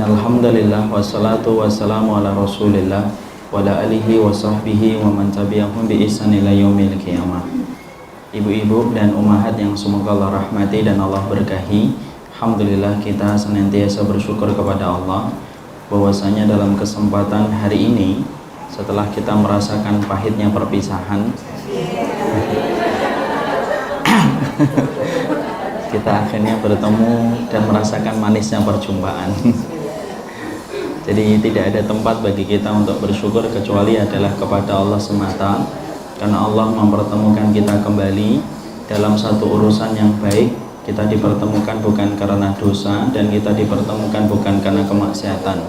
Innalhamdulillah wassalatu wassalamu ala rasulillah wa ala alihi wa sahbihi wa man tabi'ahum bi ihsan ila yaumil qiyamah. Ibu-ibu dan ummahat yang semoga Allah rahmati dan Allah berkahi, alhamdulillah kita senantiasa bersyukur kepada Allah bahwasanya dalam kesempatan hari ini, setelah kita merasakan pahitnya perpisahan, kita akhirnya bertemu dan merasakan manisnya perjumpaan. Jadi tidak ada tempat bagi kita untuk bersyukur kecuali adalah kepada Allah semata, karena Allah mempertemukan kita kembali dalam satu urusan yang baik. Kita dipertemukan bukan karena dosa dan kita dipertemukan bukan karena kemaksiatan,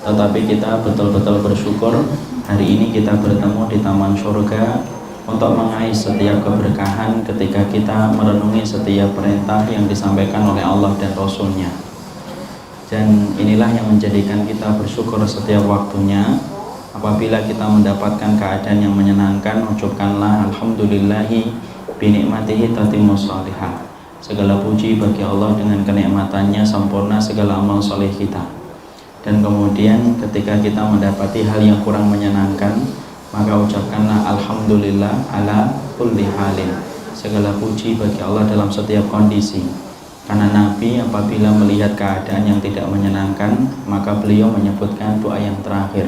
tetapi kita betul-betul bersyukur hari ini kita bertemu di taman surga untuk mengais setiap keberkahan ketika kita merenungi setiap perintah yang disampaikan oleh Allah dan Rasul-Nya. Dan inilah yang menjadikan kita bersyukur setiap waktunya. Apabila kita mendapatkan keadaan yang menyenangkan, ucapkanlah alhamdulillahi binikmatihi tatimmus sholihah. Segala puji bagi Allah, dengan kenikmatannya sempurna segala amal soleh kita. Dan kemudian ketika kita mendapati hal yang kurang menyenangkan, maka ucapkanlah alhamdulillah ala kulli halin. Segala puji bagi Allah dalam setiap kondisi. Karena Nabi apabila melihat keadaan yang tidak menyenangkan, maka beliau menyebutkan doa yang terakhir.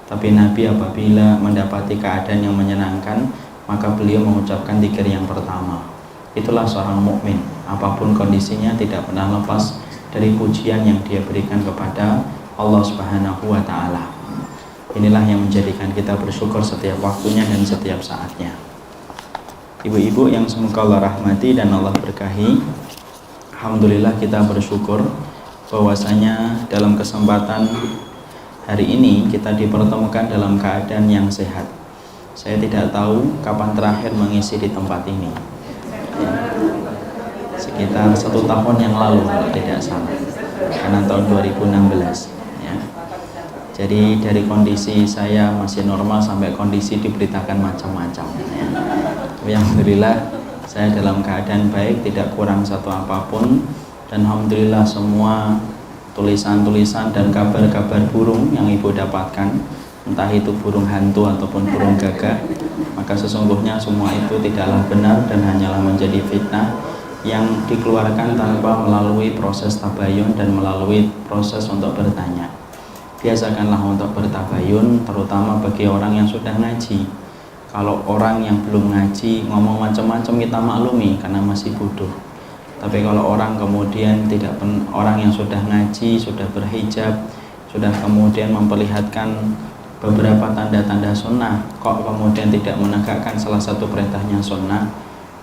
Tapi Nabi apabila mendapati keadaan yang menyenangkan, maka beliau mengucapkan dzikir yang pertama. Itulah seorang mukmin, apapun kondisinya tidak pernah lepas dari pujian yang dia berikan kepada Allah Subhanahu wa ta'ala. Inilah yang menjadikan kita bersyukur setiap waktunya dan setiap saatnya. Ibu-ibu yang semoga Allah rahmati dan Allah berkahi, alhamdulillah kita bersyukur bahwasanya dalam kesempatan hari ini kita dipertemukan dalam keadaan yang sehat. Saya tidak tahu kapan terakhir mengisi di tempat ini, sekitar 1 tahun yang lalu kalau tidak salah, karena tahun 2016 ya. Jadi dari kondisi saya masih normal sampai kondisi diberitakan macam-macam ya. Tapi alhamdulillah saya dalam keadaan baik, tidak kurang satu apapun. Dan alhamdulillah semua tulisan-tulisan dan kabar-kabar burung yang ibu dapatkan, entah itu burung hantu ataupun burung gagak, maka sesungguhnya semua itu tidaklah benar dan hanyalah menjadi fitnah yang dikeluarkan tanpa melalui proses tabayun dan melalui proses untuk bertanya. Biasakanlah untuk bertabayun, terutama bagi orang yang sudah ngaji. Kalau orang yang belum ngaji ngomong macam-macam kita maklumi karena masih bodoh. Tapi kalau orang kemudian orang yang sudah ngaji, sudah berhijab, sudah kemudian memperlihatkan beberapa tanda-tanda sunnah, kok kemudian tidak menegakkan salah satu perintahnya sunnah,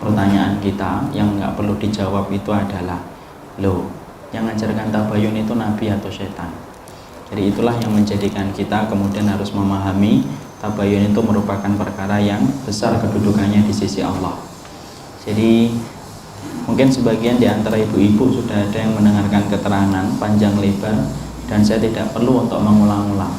pertanyaan kita yang nggak perlu dijawab itu adalah, loh, yang ngajarkan tabayun itu nabi atau setan? Jadi itulah yang menjadikan kita kemudian harus memahami tabayun itu merupakan perkara yang besar kedudukannya di sisi Allah. Jadi mungkin sebagian di antara ibu-ibu sudah ada yang mendengarkan keterangan panjang lebar dan saya tidak perlu untuk mengulang-ulang.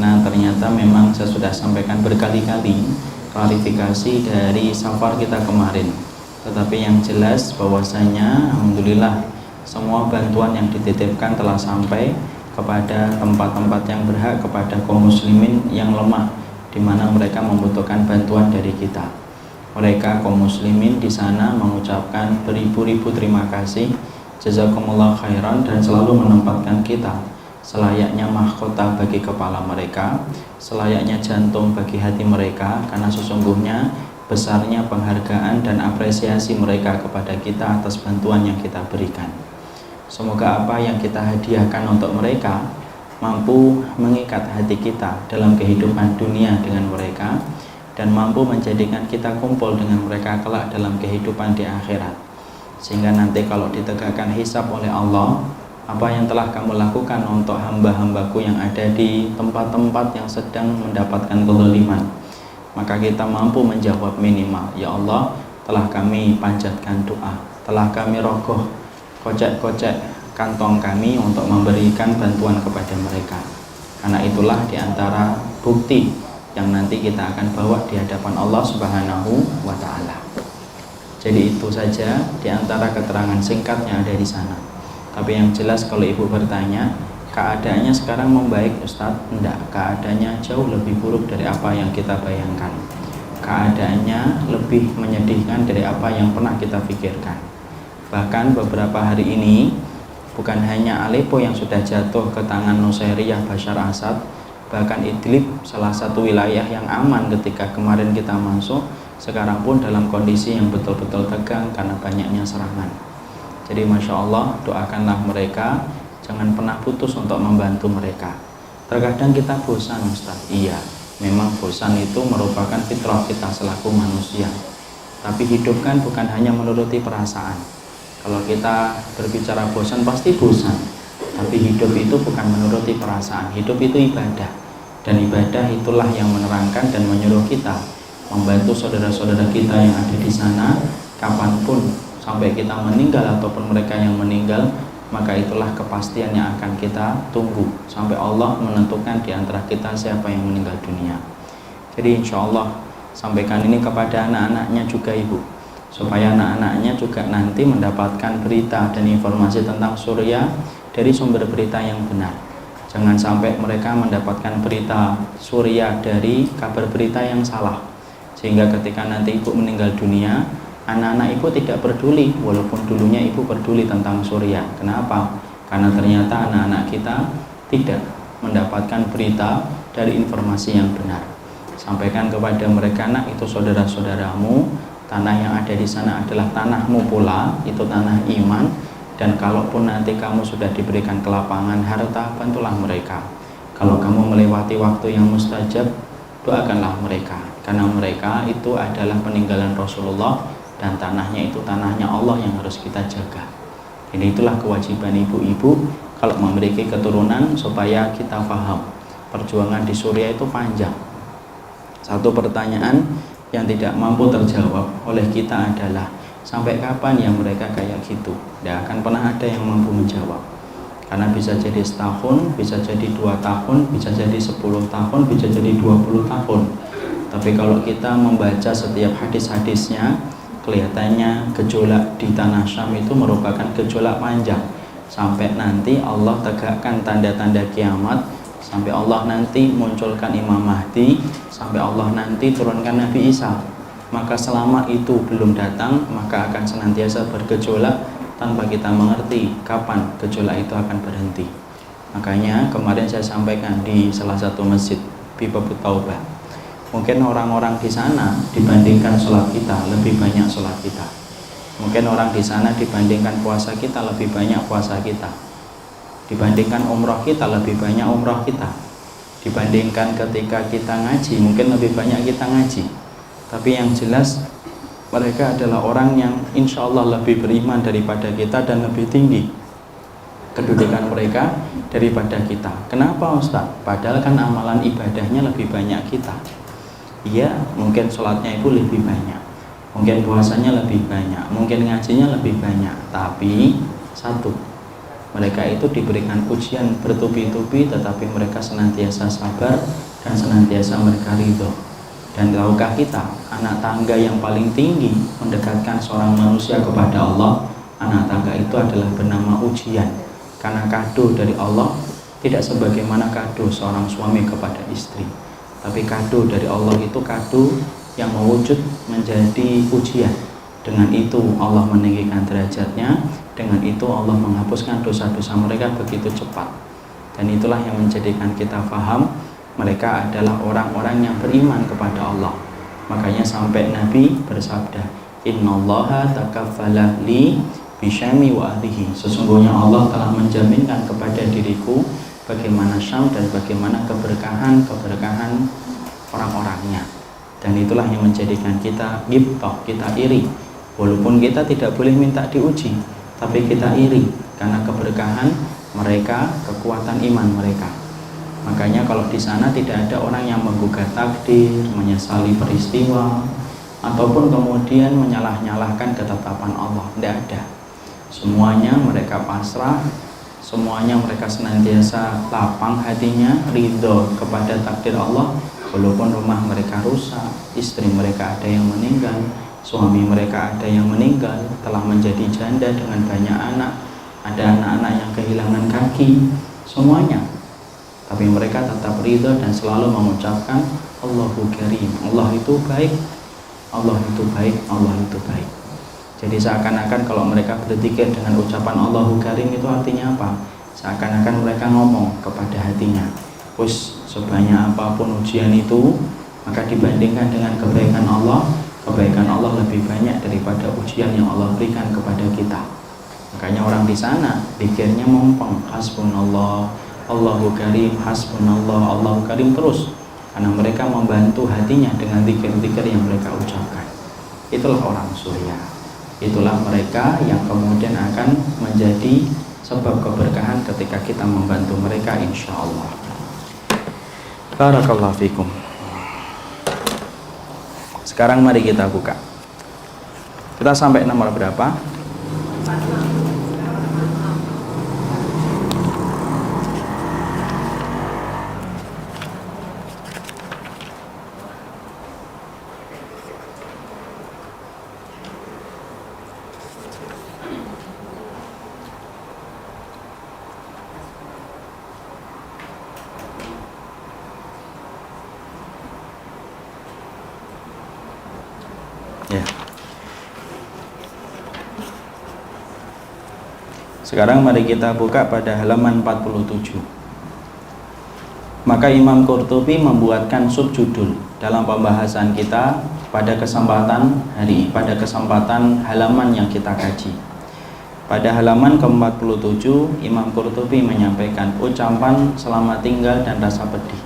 Nah, ternyata memang saya sudah sampaikan berkali-kali klarifikasi dari safar kita kemarin. Tetapi yang jelas bahwasanya alhamdulillah semua bantuan yang dititipkan telah sampai kepada tempat-tempat yang berhak, kepada kaum muslimin yang lemah, di mana mereka membutuhkan bantuan dari kita. Mereka kaum muslimin di sana mengucapkan beribu-ribu terima kasih, jazakumullah khairan, dan selalu menempatkan kita selayaknya mahkota bagi kepala mereka, selayaknya jantung bagi hati mereka, karena sesungguhnya besarnya penghargaan dan apresiasi mereka kepada kita atas bantuan yang kita berikan. Semoga apa yang kita hadiahkan untuk mereka mampu mengikat hati kita dalam kehidupan dunia dengan mereka dan mampu menjadikan kita kumpul dengan mereka kelak dalam kehidupan di akhirat. Sehingga nanti kalau ditegakkan hisab oleh Allah, apa yang telah kamu lakukan untuk hamba-hambaku yang ada di tempat-tempat yang sedang mendapatkan kezaliman, maka kita mampu menjawab minimal, ya Allah, telah kami panjatkan doa, telah kami rogoh kocek-kocek kantong kami untuk memberikan bantuan kepada mereka. Karena itulah diantara bukti yang nanti kita akan bawa di hadapan Allah Subhanahu wa ta'ala. Jadi itu saja diantara keterangan singkat yang ada di sana. Tapi yang jelas kalau ibu bertanya, Keadaannya sekarang membaik Ustadz? Enggak, keadaannya jauh lebih buruk dari apa yang kita bayangkan. Keadaannya lebih menyedihkan dari apa yang pernah kita pikirkan. Bahkan beberapa hari ini, bukan hanya Aleppo yang sudah jatuh ke tangan Nusairiyah Bashar Assad, bahkan Idlib, salah satu wilayah yang aman ketika kemarin kita masuk, sekarang pun dalam kondisi yang betul-betul tegang karena banyaknya serangan. Jadi Masya Allah, doakanlah mereka, jangan pernah putus untuk membantu mereka. Terkadang kita bosan Ustaz, iya, memang bosan itu merupakan fitrah kita selaku manusia. Tapi hidup kan bukan hanya menuruti perasaan. Kalau kita berbicara bosan, pasti bosan. Tapi hidup itu bukan menuruti perasaan, hidup itu ibadah. Dan ibadah itulah yang menerangkan dan menyuruh kita membantu saudara-saudara kita yang ada di sana, kapanpun sampai kita meninggal ataupun mereka yang meninggal, maka itulah kepastian yang akan kita tunggu sampai Allah menentukan di antara kita siapa yang meninggal dunia. Jadi insya Allah sampaikan ini kepada anak-anaknya juga Ibu, supaya anak-anaknya juga nanti mendapatkan berita dan informasi tentang Suriah dari sumber berita yang benar. Jangan sampai mereka mendapatkan berita Suriah dari kabar berita yang salah, sehingga ketika nanti Ibu meninggal dunia, anak-anak Ibu tidak peduli, walaupun dulunya Ibu peduli tentang Suriah. Kenapa? Karena ternyata anak-anak kita tidak mendapatkan berita dari informasi yang benar. Sampaikan kepada mereka, nak, itu saudara-saudaramu, tanah yang ada di sana adalah tanahmu pula, itu tanah iman. Dan kalaupun nanti kamu sudah diberikan kelapangan harta, bantulah mereka. Kalau kamu melewati waktu yang mustajab, doakanlah mereka, karena mereka itu adalah peninggalan Rasulullah, dan tanahnya itu tanahnya Allah yang harus kita jaga. Jadi itulah kewajiban ibu-ibu kalau memiliki keturunan, supaya kita paham perjuangan di Suriah itu panjang. Satu pertanyaan yang tidak mampu terjawab oleh kita adalah, sampai kapan ya mereka kayak gitu? Tidak akan pernah ada yang mampu menjawab, karena bisa jadi setahun, bisa jadi 2 tahun, bisa jadi 10 tahun, bisa jadi 20 tahun. Tapi kalau kita membaca setiap hadis-hadisnya, kelihatannya gejolak di tanah Syam itu merupakan gejolak panjang, sampai nanti Allah tegakkan tanda-tanda kiamat, sampai Allah nanti munculkan Imam Mahdi, sampai Allah nanti turunkan Nabi Isa. Maka selama itu belum datang, maka akan senantiasa bergejolak tanpa kita mengerti kapan gejolak itu akan berhenti. Makanya kemarin saya sampaikan di salah satu masjid Bibabut Taubah, mungkin orang-orang di sana dibandingkan sholat kita lebih banyak sholat kita. Mungkin orang di sana dibandingkan puasa kita lebih banyak puasa kita. Dibandingkan umroh kita lebih banyak umroh kita. Dibandingkan ketika kita ngaji, mungkin lebih banyak kita ngaji. Tapi yang jelas mereka adalah orang yang insya Allah lebih beriman daripada kita dan lebih tinggi kedudukan mereka daripada kita. Kenapa Ustaz? Padahal kan amalan ibadahnya lebih banyak kita. Iya, mungkin sholatnya itu lebih banyak, mungkin puasanya lebih banyak, mungkin ngajinya lebih banyak. Tapi satu, mereka itu diberikan ujian bertubi-tubi, tetapi mereka senantiasa sabar dan senantiasa mereka ridho. Dan tahukah kita, anak tangga yang paling tinggi mendekatkan seorang manusia kepada Allah, anak tangga itu adalah bernama ujian. Karena kado dari Allah tidak sebagaimana kado seorang suami kepada istri, tapi kado dari Allah itu kado yang mewujud menjadi ujian. Dengan itu Allah meninggikan derajatnya, dengan itu Allah menghapuskan dosa-dosa mereka begitu cepat. Dan itulah yang menjadikan kita paham mereka adalah orang-orang yang beriman kepada Allah. Makanya sampai Nabi bersabda, innallaha takaffala li bisyami wa ahlihi, sesungguhnya Allah telah menjaminkan kepada diriku bagaimana Syam dan bagaimana keberkahan orang-orangnya. Dan itulah yang menjadikan kita ghibtah, kita iri. Walaupun kita tidak boleh minta diuji, tapi kita iri karena keberkahan mereka, kekuatan iman mereka. Makanya kalau di sana tidak ada orang yang menggugat takdir, menyesali peristiwa, ataupun kemudian menyalah-nyalahkan ketetapan Allah. Tidak ada. Semuanya mereka pasrah, semuanya mereka senantiasa lapang hatinya, ridho kepada takdir Allah. Walaupun rumah mereka rusak, istri mereka ada yang meninggal, suami mereka ada yang meninggal, telah menjadi janda dengan banyak anak, ada anak-anak yang kehilangan kaki, semuanya, tapi mereka tetap ridho dan selalu mengucapkan Allahu Karim, Allah itu baik, Allah itu baik, Allah itu baik. Jadi seakan-akan kalau mereka berzikir dengan ucapan Allahu Karim itu artinya apa? Seakan-akan mereka ngomong kepada hatinya, "Wis sebanyak apapun ujian itu, maka dibandingkan dengan kebaikan Allah lebih banyak daripada ujian yang Allah berikan kepada kita." Makanya orang di sana pikirnya mumpeng, hasbunallah, Allahu Karim, hasbunallah, Allahu Karim terus, karena mereka membantu hatinya dengan zikir-zikir yang mereka ucapkan. Itulah orang surya, itulah mereka yang kemudian akan menjadi sebab keberkahan ketika kita membantu mereka, insya Allah. Barakallahu fikum. Sekarang mari kita buka. Kita sampai nomor berapa? Ya. Sekarang mari kita buka pada halaman 47. Maka Imam Qurtubi membuatkan subjudul dalam pembahasan kita pada kesempatan halaman yang kita kaji. Pada halaman ke-47 Imam Qurtubi menyampaikan ucapan selamat tinggal dan rasa pedih.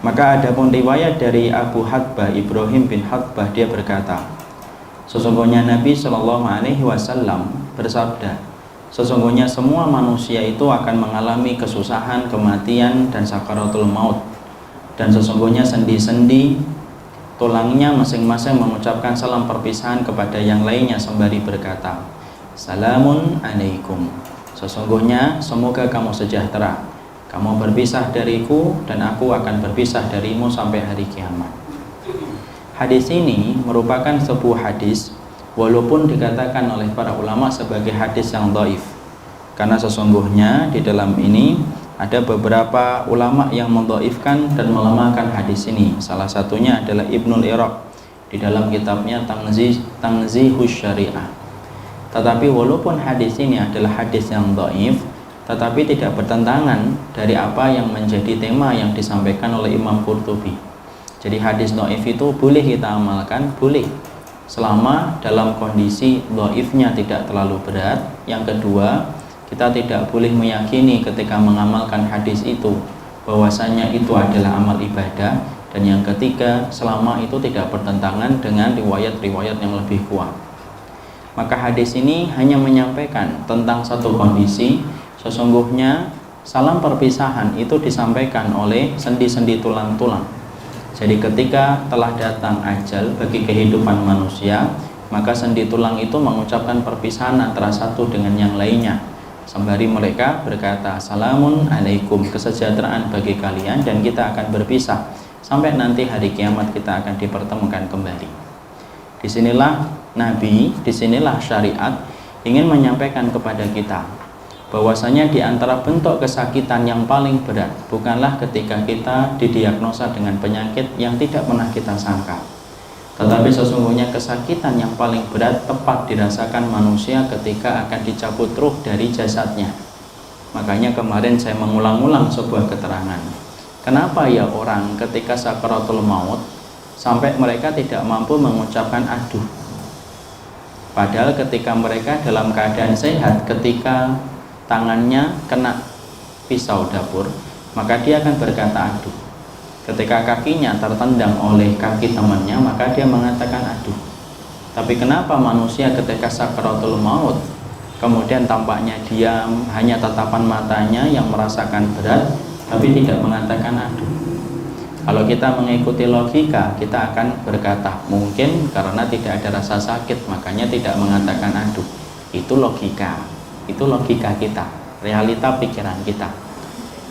Maka ada pun riwayat dari Abu Hadbah Ibrahim bin Hadbah, dia berkata, sesungguhnya Nabi Shallallahu Alaihi Wasallam bersabda, sesungguhnya semua manusia itu akan mengalami kesusahan, kematian, dan sakaratul maut. Dan sesungguhnya sendi-sendi tulangnya masing-masing mengucapkan salam perpisahan kepada yang lainnya sembari berkata, Salamun alaikum. Sesungguhnya semoga kamu sejahtera. Kamu berpisah dariku dan aku akan berpisah darimu sampai hari kiamat. Hadis ini merupakan sebuah hadis walaupun dikatakan oleh para ulama sebagai hadis yang dhaif, karena sesungguhnya di dalam ini ada beberapa ulama yang mendhaifkan dan melemahkan hadis ini. Salah satunya adalah Ibnul Iraq di dalam kitabnya Tanzihus Syariah. Tetapi walaupun hadis ini adalah hadis yang dhaif, tetapi tidak bertentangan dari apa yang menjadi tema yang disampaikan oleh Imam Qurtubi. Jadi hadis dhaif itu boleh kita amalkan, boleh, selama dalam kondisi dhaifnya tidak terlalu berat. Yang kedua, kita tidak boleh meyakini ketika mengamalkan hadis itu bahwasanya itu adalah amal ibadah. Dan yang ketiga, selama itu tidak bertentangan dengan riwayat-riwayat yang lebih kuat. Maka hadis ini hanya menyampaikan tentang satu kondisi. Sesungguhnya salam perpisahan itu disampaikan oleh sendi-sendi tulang-tulang. Jadi ketika telah datang ajal bagi kehidupan manusia, maka sendi tulang itu mengucapkan perpisahan antara satu dengan yang lainnya, sembari mereka berkata, Salamun alaikum, kesejahteraan bagi kalian, dan kita akan berpisah sampai nanti hari kiamat kita akan dipertemukan kembali. Disinilah Nabi, disinilah syariat ingin menyampaikan kepada kita bahwasanya di antara bentuk kesakitan yang paling berat bukanlah ketika kita didiagnosa dengan penyakit yang tidak pernah kita sangka, tetapi sesungguhnya kesakitan yang paling berat tepat dirasakan manusia ketika akan dicabut ruh dari jasadnya. Makanya kemarin saya mengulang-ulang sebuah keterangan, kenapa ya orang ketika sakaratul maut sampai mereka tidak mampu mengucapkan aduh, padahal ketika mereka dalam keadaan sehat, ketika tangannya kena pisau dapur, maka dia akan berkata aduh. Ketika kakinya tertendang oleh kaki temannya, maka dia mengatakan aduh. Tapi kenapa manusia ketika sakaratul maut kemudian tampaknya diam, hanya tatapan matanya yang merasakan berat, tapi tidak mengatakan aduh? Kalau kita mengikuti logika, kita akan berkata mungkin karena tidak ada rasa sakit makanya tidak mengatakan aduh. Itu logika, itu logika kita, realita pikiran kita.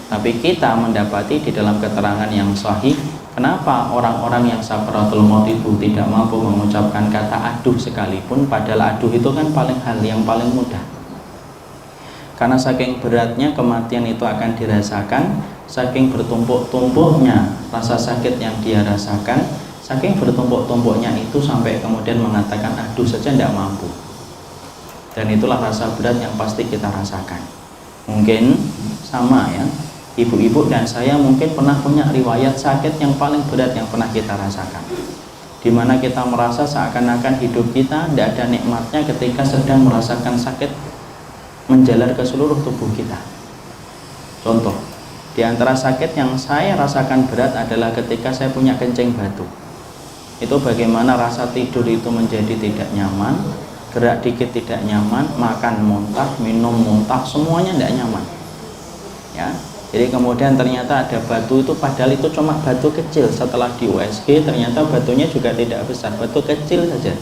Tapi kita mendapati di dalam keterangan yang sahih, kenapa orang-orang yang sakaratul maut itu tidak mampu mengucapkan kata aduh sekalipun, padahal aduh itu kan hal yang paling mudah. Karena saking beratnya kematian itu akan dirasakan, saking bertumpuk-tumpuknya rasa sakit yang dia rasakan, saking bertumpuk-tumpuknya itu sampai kemudian mengatakan aduh saja tidak mampu. Dan itulah rasa berat yang pasti kita rasakan. Mungkin sama ya, ibu-ibu dan saya mungkin pernah punya riwayat sakit yang paling berat yang pernah kita rasakan, dimana kita merasa seakan-akan hidup kita tidak ada nikmatnya ketika sedang merasakan sakit menjalar ke seluruh tubuh kita. Contoh, di antara sakit yang saya rasakan berat adalah ketika saya punya kencing batu. Itu bagaimana rasa tidur itu menjadi tidak nyaman, gerak dikit tidak nyaman, makan muntah, minum muntah, semuanya tidak nyaman ya. Jadi kemudian ternyata ada batu itu, padahal itu cuma batu kecil. Setelah di USG ternyata batunya juga tidak besar, batu kecil saja,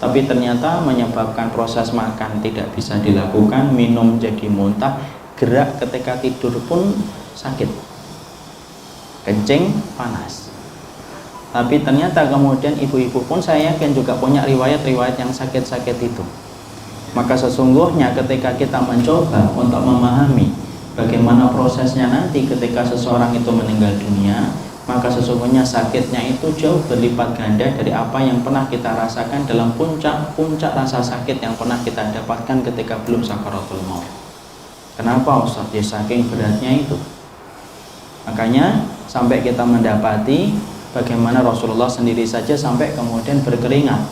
tapi ternyata menyebabkan proses makan tidak bisa dilakukan, minum jadi muntah, gerak ketika tidur pun sakit, kencing panas. Tapi ternyata kemudian ibu-ibu pun saya yakin juga punya riwayat-riwayat yang sakit-sakit itu. Maka sesungguhnya ketika kita mencoba untuk memahami bagaimana prosesnya nanti ketika seseorang itu meninggal dunia, maka sesungguhnya sakitnya itu jauh berlipat ganda dari apa yang pernah kita rasakan dalam puncak rasa sakit yang pernah kita dapatkan ketika belum sakaratul maut. Kenapa Ustaz? Ya saking beratnya itu. Makanya sampai kita mendapati bagaimana Rasulullah sendiri saja sampai kemudian berkeringat,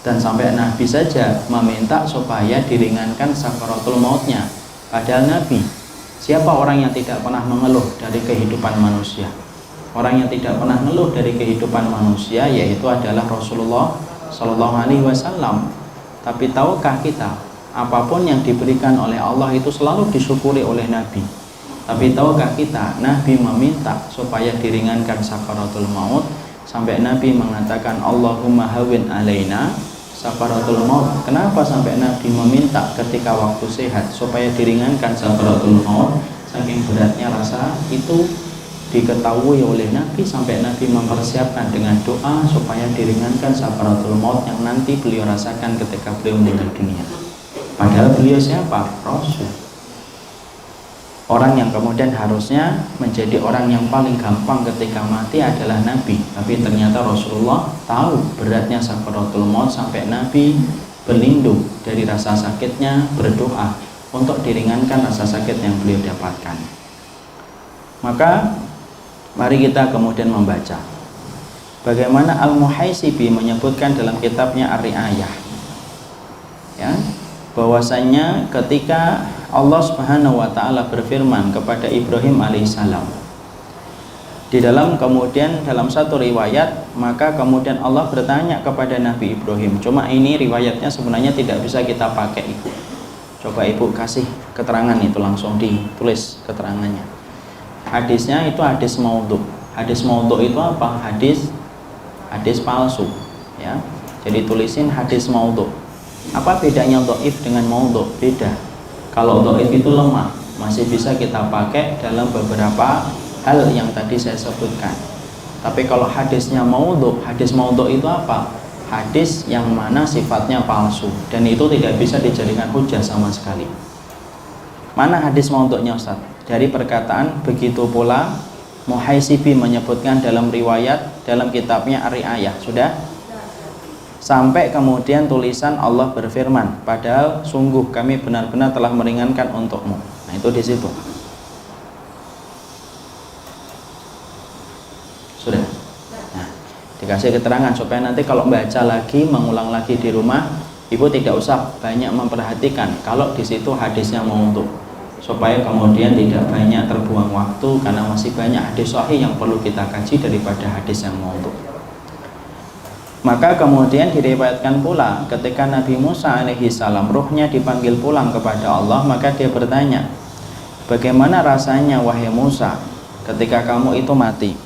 dan sampai Nabi saja meminta supaya diringankan sakaratul mautnya. Padahal Nabi, siapa orang yang tidak pernah mengeluh dari kehidupan manusia? Orang yang tidak pernah mengeluh dari kehidupan manusia yaitu adalah Rasulullah Shallallahu Alaihi Wasallam. Tapi tahukah kita, apapun yang diberikan oleh Allah itu selalu disyukuri oleh Nabi. Tapi tahukah kita, Nabi meminta supaya diringankan sakaratul maut, sampai Nabi mengatakan Allahumma hawin alaina sakaratul maut. Kenapa sampai Nabi meminta ketika waktu sehat supaya diringankan sakaratul maut? Saking beratnya rasa itu diketahui oleh Nabi, sampai Nabi mempersiapkan dengan doa supaya diringankan sakaratul maut yang nanti beliau rasakan ketika beliau meninggal dunia. Padahal beliau siapa? Rasul. Orang yang kemudian harusnya menjadi orang yang paling gampang ketika mati adalah Nabi. Tapi ternyata Rasulullah tahu beratnya sakaratul maut, sampai Nabi berlindung dari rasa sakitnya, berdoa untuk diringankan rasa sakit yang beliau dapatkan. Maka mari kita kemudian membaca bagaimana Al-Muhaisibi menyebutkan dalam kitabnya Ar-Ri'ayah ya, bahwasanya ketika Allah Subhanahu wa taala berfirman kepada Ibrahim alaihissalam, di dalam satu riwayat, maka kemudian Allah bertanya kepada Nabi Ibrahim. Cuma ini riwayatnya sebenarnya tidak bisa kita pakai, Ibu. Coba Ibu kasih keterangan itu, langsung ditulis keterangannya. Hadisnya itu hadis maudhu. Hadis maudhu itu apa? Hadis palsu ya. Jadi tulisin hadis maudhu. Apa bedanya dhaif dengan maudhu? Beda. Kalau dhaif itu lemah, masih bisa kita pakai dalam beberapa hal yang tadi saya sebutkan. Tapi kalau hadisnya maudhu, hadis maudhu itu apa? Hadis yang mana sifatnya palsu, dan itu tidak bisa dijadikan hujah sama sekali. Mana hadis maudhu'nya Ustaz? Dari perkataan begitu pula Muhaisibi menyebutkan dalam riwayat dalam kitabnya Ar-Ri'ayah. Sudah? Sampai kemudian tulisan Allah berfirman, padahal sungguh kami benar-benar telah meringankan untukmu. Nah itu di situ. Sudah. Nah, dikasih keterangan supaya nanti kalau baca lagi, mengulang lagi di rumah, Ibu tidak usah banyak memperhatikan kalau di situ hadisnya maudhu, supaya kemudian tidak banyak terbuang waktu, karena masih banyak hadis sahih yang perlu kita kaji daripada hadis yang maudhu. Maka kemudian diriwayatkan pula ketika Nabi Musa alaihissalam ruhnya dipanggil pulang kepada Allah, maka dia bertanya, bagaimana rasanya wahai Musa ketika kamu itu mati?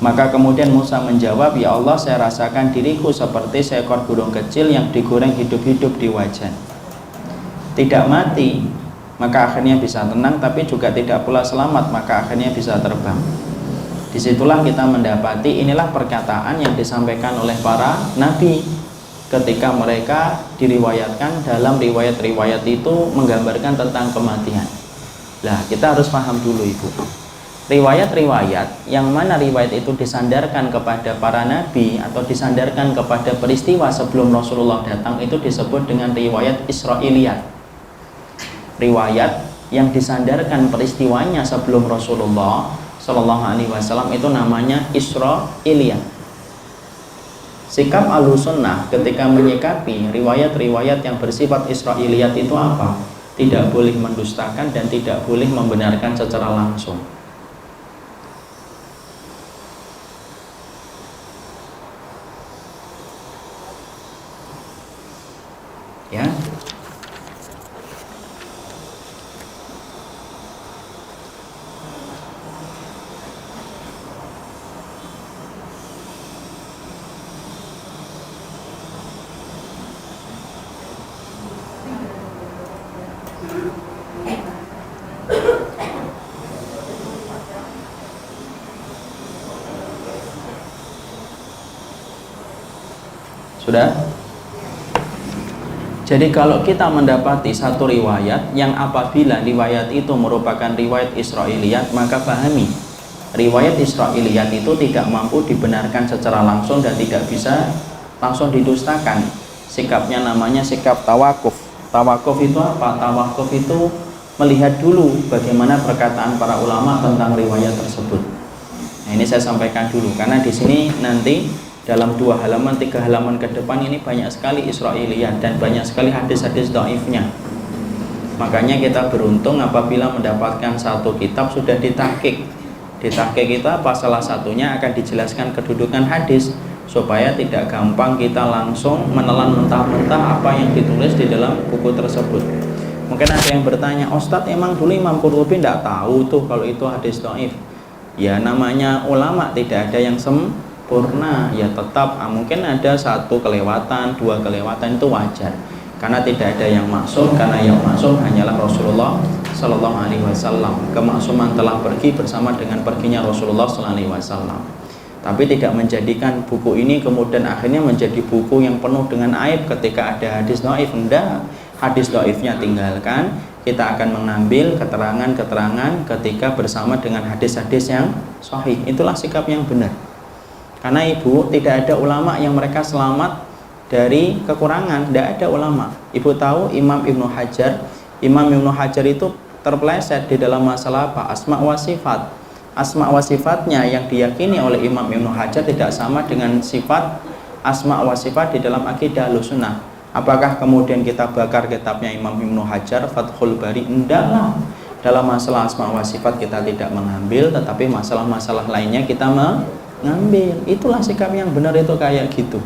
Maka kemudian Musa menjawab, ya Allah, saya rasakan diriku seperti seekor burung kecil yang digoreng hidup-hidup di wajan. Tidak mati, maka akhirnya bisa tenang, tapi juga tidak pula selamat, maka akhirnya bisa terbang. Disitulah kita mendapati inilah perkataan yang disampaikan oleh para nabi. ketika mereka diriwayatkan dalam riwayat-riwayat itu menggambarkan tentang kematian. Nah, kita harus paham dulu Ibu. Riwayat-riwayat yang mana riwayat itu disandarkan kepada para nabi atau disandarkan kepada peristiwa sebelum Rasulullah datang itu disebut dengan riwayat Israiliyat. Riwayat yang disandarkan peristiwanya sebelum Rasulullah Shallallahu Alaihi Wasallam itu namanya Israiliyat. Sikap Ahlussunnah ketika menyikapi riwayat-riwayat yang bersifat Israiliyat itu apa? Tidak boleh mendustakan dan tidak boleh membenarkan secara langsung. Ya. Sudah? Jadi kalau kita mendapati satu riwayat yang apabila riwayat itu merupakan riwayat Israiliyat, maka pahami riwayat Israiliyat itu tidak mampu dibenarkan secara langsung dan tidak bisa langsung didustakan. Sikapnya namanya sikap tawakuf. Tawakuf itu apa? Tawakuf itu melihat dulu bagaimana perkataan para ulama tentang riwayat tersebut. Nah, ini saya sampaikan dulu karena di sini nanti dalam 2 halaman, 3 halaman ke depan ini banyak sekali Israiliyat dan banyak sekali hadis-hadis dhaifnya. Makanya kita beruntung apabila mendapatkan satu kitab sudah ditahqiq. Ditahqiq itu apa? Salah satunya akan dijelaskan kedudukan hadis supaya tidak gampang kita langsung menelan mentah-mentah apa yang ditulis di dalam buku tersebut. Mungkin ada yang bertanya, Ustadz emang dulu Imam Qurtubi tidak tahu tuh kalau itu hadis dhaif. Ya namanya ulama tidak ada yang sempurna, ya tetap mungkin ada 1 kelewatan, 2 kelewatan itu wajar karena tidak ada yang maksum, karena yang maksum hanyalah Rasulullah Sallallahu Alaihi Wasallam. Kemaksuman telah pergi bersama dengan perginya Rasulullah Sallallahu Alaihi Wasallam, tapi tidak menjadikan buku ini kemudian akhirnya menjadi buku yang penuh dengan aib ketika ada hadis dhaif. Enggak, hadis dhaifnya tinggalkan, kita akan mengambil keterangan-keterangan ketika bersama dengan hadis-hadis yang sahih. Itulah sikap yang benar. Karena Ibu, tidak ada ulama yang mereka selamat dari kekurangan, tidak ada ulama. Ibu tahu Imam Ibnu Hajar itu terpeleset di dalam masalah apa? Asma wa sifat. Asma wa sifatnya yang diyakini oleh Imam Ibnu Hajar tidak sama dengan sifat asma wa sifat di dalam akidah Ahlussunnah. Apakah kemudian kita bakar kitabnya Imam Ibnu Hajar, Fathul Bari? Enggaklah. Dalam masalah asma wa sifat kita tidak mengambil, tetapi masalah-masalah lainnya kita mengambil. Itulah sikap yang benar, itu kayak gitu.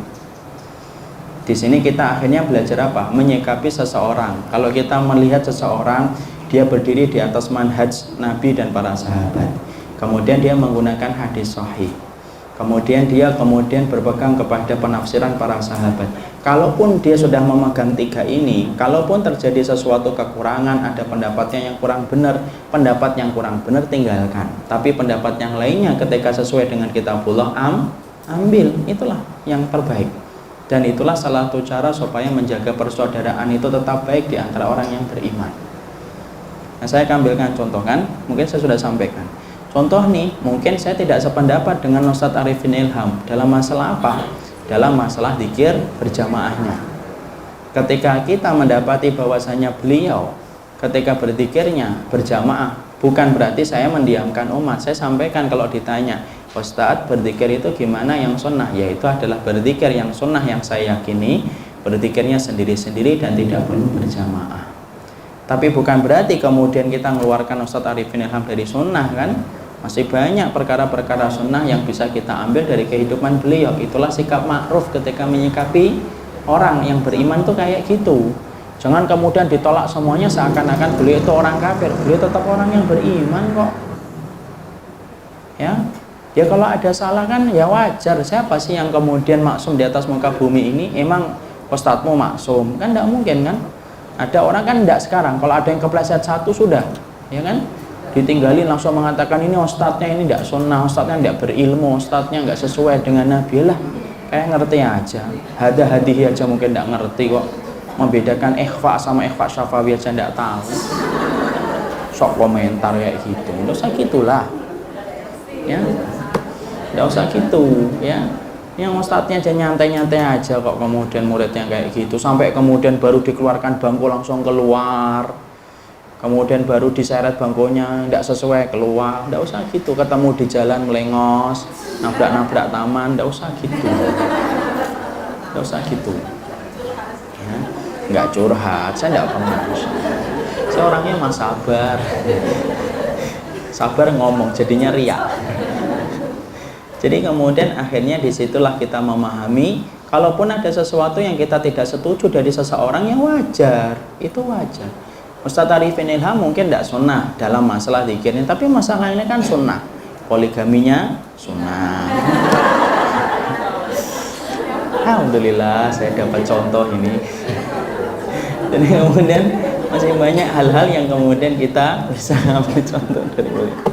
Di sini kita akhirnya belajar apa? Menyikapi seseorang. Kalau kita melihat seseorang, dia berdiri di atas manhaj Nabi dan para sahabat. Kemudian dia menggunakan hadis sahih. Kemudian dia berpegang kepada penafsiran para sahabat. Kalaupun dia sudah memegang 3 ini, kalaupun terjadi sesuatu kekurangan, ada pendapatnya yang kurang benar, pendapat yang kurang benar tinggalkan. Tapi pendapat yang lainnya ketika sesuai dengan kitabullah ambil. Itulah yang terbaik. Dan itulah salah satu cara supaya menjaga persaudaraan itu tetap baik di antara orang yang beriman. Nah, saya akan ambilkan contoh kan, mungkin saya sudah sampaikan. Contoh nih, mungkin saya tidak sependapat dengan Ustadz Arifin Ilham dalam masalah apa? Dalam masalah zikir berjamaahnya. Ketika kita mendapati bahwasanya beliau ketika berzikirnya berjamaah, bukan berarti saya mendiamkan umat. Saya sampaikan kalau ditanya, Ustadz berzikir itu gimana yang sunnah? Yaitu adalah berzikir yang sunnah yang saya yakini, berzikirnya sendiri-sendiri dan tidak perlu berjamaah. Tapi bukan berarti kemudian kita mengeluarkan Ustadz Arifin Ilham dari sunnah kan? Masih banyak perkara-perkara sunnah yang bisa kita ambil dari kehidupan beliau. Itulah sikap ma'ruf ketika menyikapi orang yang beriman tuh kayak gitu. Jangan kemudian ditolak semuanya seakan-akan beliau itu orang kafir. Beliau tetap orang yang beriman kok. Ya kalau ada salah kan ya wajar. Siapa sih yang kemudian maksum di atas muka bumi ini? Emang ustadzmu maksum? Kan tidak mungkin kan? Ada orang kan tidak sekarang. Kalau ada yang kepleset 1 sudah, ya kan? Ditinggalin langsung mengatakan ini ustadznya ini tidak sunnah, ustadznya tidak berilmu, ustadznya nggak sesuai dengan Nabi lah. kayak ngerti aja. Hadihi aja mungkin nggak ngerti kok. Membedakan ikhfa sama ikhfa syafawi aja nggak tahu. Sok komentar kayak gitu. Nggak usah gitulah. Ya, nggak usah gitu ya. Yang ustadznya aja nyantai-nyantai aja kok, kemudian muridnya kayak gitu, sampai kemudian baru dikeluarkan bangku langsung keluar, kemudian baru diseret bangkunya nggak sesuai keluar. Nggak usah gitu. Ketemu di jalan melengos, nabrak-nabrak taman, nggak usah gitu. Nggak usah gitu ya. Nggak curhat, saya nggak pernah. Saya orangnya mas sabar. Sabar ngomong jadinya riak. Jadi kemudian akhirnya disitulah kita memahami, kalaupun ada sesuatu yang kita tidak setuju dari seseorang, yang wajar, itu wajar. Ustadz Arifin Ilham mungkin tidak sunnah dalam masalah zikir ini, tapi masalah ini kan sunnah. Poligaminya sunnah. Alhamdulillah saya dapat contoh ini. Jadi kemudian masih banyak hal-hal yang kemudian kita bisa ambil contoh dari beliau.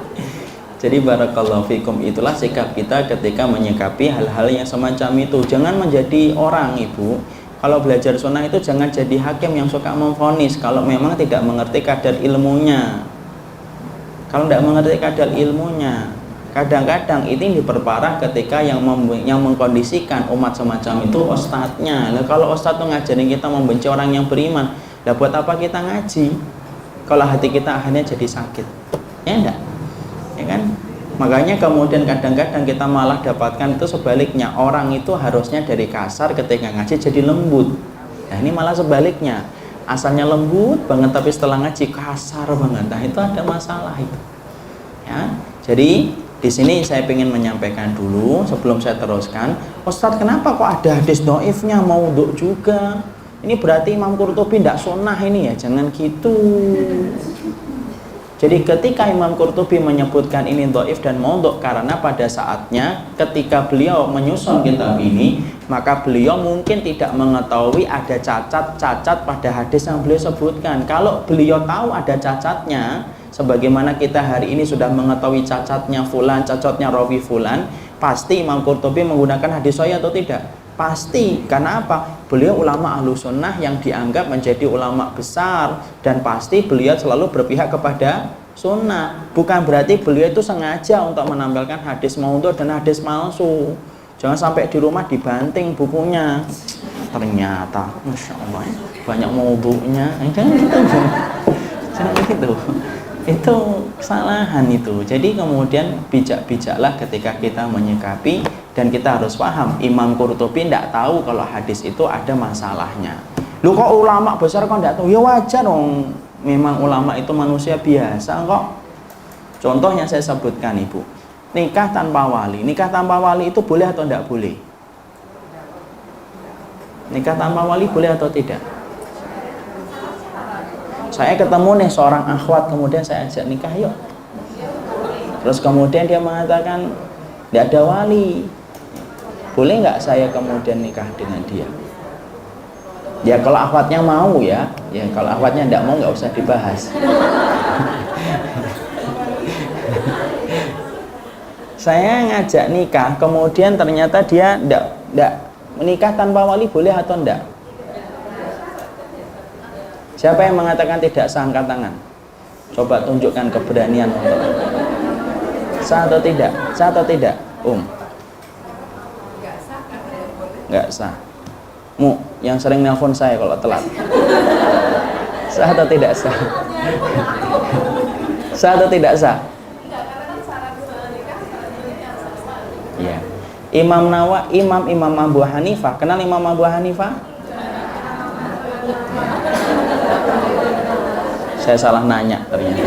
Jadi barakallahu fikum, itulah sikap kita ketika menyikapi hal-hal yang semacam itu. Jangan menjadi orang, Ibu. Kalau belajar sunnah itu jangan jadi hakim yang suka memvonis kalau memang tidak mengerti kadar ilmunya. Kalau tidak mengerti kadar ilmunya, kadang-kadang ini diperparah ketika yang mengkondisikan umat semacam itu ustadznya. Nah, kalau ustadz itu ngajarin kita membenci orang yang beriman, lah buat apa kita ngaji? Kalau hati kita akhirnya jadi sakit, ya enggak? Ya kan? Makanya kemudian kadang-kadang kita malah dapatkan itu sebaliknya, orang itu harusnya dari kasar ketika ngaji jadi lembut. Nah ini malah sebaliknya, asalnya lembut banget tapi setelah ngaji kasar banget. Nah itu ada masalah itu. Ya, jadi di sini saya ingin menyampaikan dulu sebelum saya teruskan, Ustadz kenapa kok ada hadis dhaifnya maudhu juga? Ini berarti Imam Qurtubi tidak sunnah ini ya? Jangan gitu. Jadi ketika Imam Qurtubi menyebutkan ini dhaif dan maudhu, karena pada saatnya ketika beliau menyusun kitab ini, maka beliau mungkin tidak mengetahui ada cacat-cacat pada hadis yang beliau sebutkan. Kalau beliau tahu ada cacatnya, sebagaimana kita hari ini sudah mengetahui cacatnya fulan, cacatnya rawi fulan, pasti Imam Qurtubi menggunakan hadis sahih atau tidak? Pasti. Karena apa? Beliau ulama ahlu sunnah yang dianggap menjadi ulama besar, dan pasti beliau selalu berpihak kepada sunnah. Bukan berarti beliau itu sengaja untuk menampilkan hadis maudhu dan hadis palsu. Jangan sampai di rumah dibanting bukunya, ternyata Masya Allah banyak maudhunya. Jangan gitu. Itu kesalahan itu. Jadi kemudian bijak-bijaklah ketika kita menyikapi, dan kita harus paham Imam Qurtubi tidak tahu kalau hadis itu ada masalahnya. Lu kok ulama besar kok tidak tahu? Ya wajar dong, memang ulama itu manusia biasa kok. Contohnya saya sebutkan Ibu, nikah tanpa wali. Nikah tanpa wali itu boleh atau tidak boleh? Nikah tanpa wali boleh atau tidak? Saya ketemu nih seorang akhwat, kemudian saya ajak nikah yuk. Terus kemudian dia mengatakan tidak ada wali. Boleh nggak saya kemudian nikah dengan dia? Ya kalau akhwatnya mau ya. Ya kalau akhwatnya tidak mau nggak usah dibahas. Saya ngajak nikah, kemudian ternyata dia tidak menikah tanpa wali, boleh atau enggak? Siapa yang mengatakan tidak sah, angkat tangan. Coba tunjukkan keberanian. Sah atau tidak? Sah atau tidak? Nggak sah. Yang sering nelpon saya kalau telat. Sah atau tidak sah? Sah atau tidak sah? Ya. Imam Abu Hanifah. Kenal Imam Abu Hanifah? Saya salah nanya ternyata.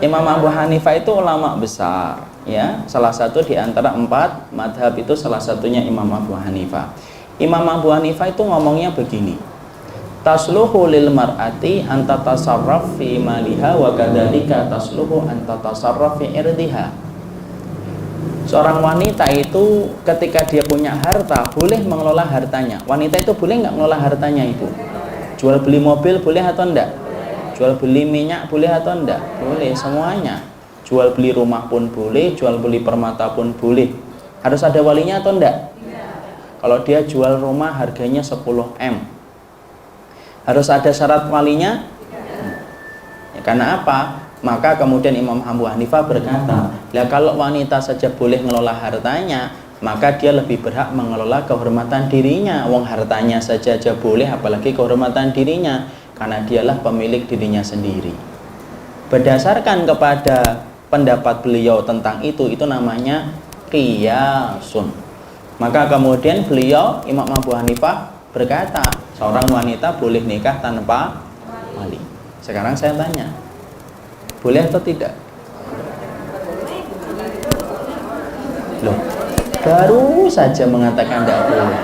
Imam Abu Hanifah itu ulama besar, ya, salah satu di antara 4 madhab itu salah satunya Imam Abu Hanifah. Imam Abu Hanifah itu ngomongnya begini, tasluhu lil mar'ati anta tasarraf fi maliha wa kadzalika tasluhu anta tasarraf fi irdiha. Seorang wanita itu ketika dia punya harta boleh mengelola hartanya. Wanita itu boleh nggak mengelola hartanya, Ibu? Jual beli mobil boleh atau enggak? Jual beli minyak boleh atau enggak? Boleh semuanya. Jual beli rumah pun boleh, jual beli permata pun boleh. Harus ada walinya atau enggak? Kalau dia jual rumah harganya 10 M, harus ada syarat walinya? Ya, karena apa? Maka kemudian Imam Abu Hanifah berkata, ya kalau wanita saja boleh mengelola hartanya, maka dia lebih berhak mengelola kehormatan dirinya. Wong hartanya saja boleh, apalagi kehormatan dirinya, karena dialah pemilik dirinya sendiri. Berdasarkan kepada pendapat beliau tentang itu namanya qiyasun. Maka kemudian beliau, Imam Abu Hanifah berkata, seorang wanita boleh nikah tanpa wali. Sekarang saya tanya, boleh atau tidak? Loh, baru saja mengatakan tidak boleh,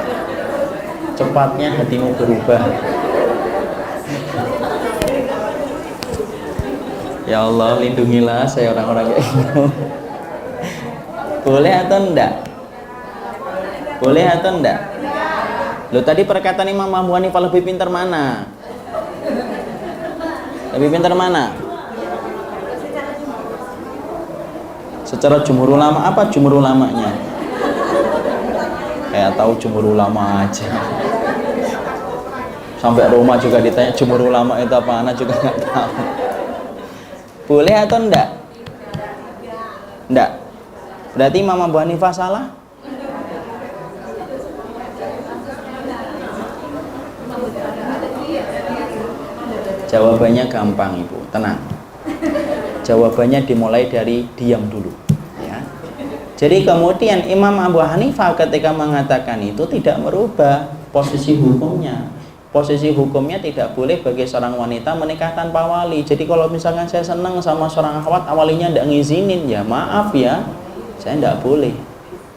cepatnya hatimu berubah. Ya Allah, lindungilah saya orang-orang kayak gitu. Boleh atau enggak? Boleh atau enggak? Loh, tadi perkataan Imam Abu Hanifah lebih pintar mana? Lebih pintar mana? Secara jumhur ulama, apa jumhur ulamanya? Kayak tahu jumhur ulama aja. Sampai Roma juga ditanya jumhur ulama itu apa, anak juga nggak tahu. Boleh atau enggak? Enggak. Berarti Imam Abu Hanifah salah? Jawabannya gampang, Ibu, tenang. Jawabannya dimulai dari diam dulu, ya. Jadi kemudian Imam Abu Hanifah ketika mengatakan itu tidak merubah posisi hukumnya. Posisi hukumnya tidak boleh bagi seorang wanita menikah tanpa wali. Jadi kalau misalkan saya senang sama seorang akhwat, walinya tidak ngizinin, ya maaf ya, saya tidak boleh.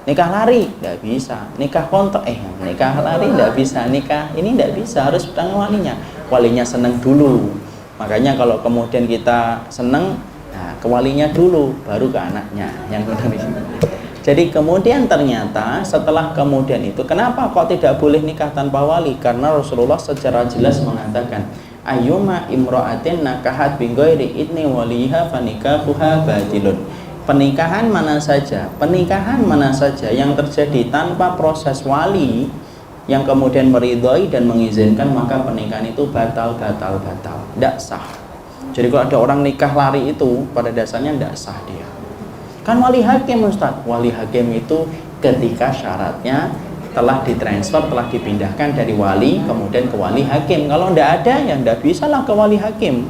Nikah lari tidak bisa, nikah kontrak nikah lari tidak bisa, nikah ini tidak bisa, harus dengan walinya. Walinya senang dulu. Makanya kalau kemudian kita senang, nah ke walinya dulu, baru ke anaknya yang benar ini. Jadi kemudian ternyata setelah kemudian itu, kenapa kok tidak boleh nikah tanpa wali? Karena Rasulullah secara jelas mengatakan, ayyuma imra'atin nakahat bi ghairi idni waliha fanikahuha batilun. Pernikahan mana saja yang terjadi tanpa proses wali yang kemudian meridhoi dan mengizinkan, maka pernikahan itu batal, tidak sah. Jadi kalau ada orang nikah lari itu pada dasarnya tidak sah dia. Kan wali hakim, Ustaz. Wali hakim itu ketika syaratnya telah ditransfer, telah dipindahkan dari wali kemudian ke wali hakim. Kalau tidak ada, ya tidak bisa lah ke wali hakim.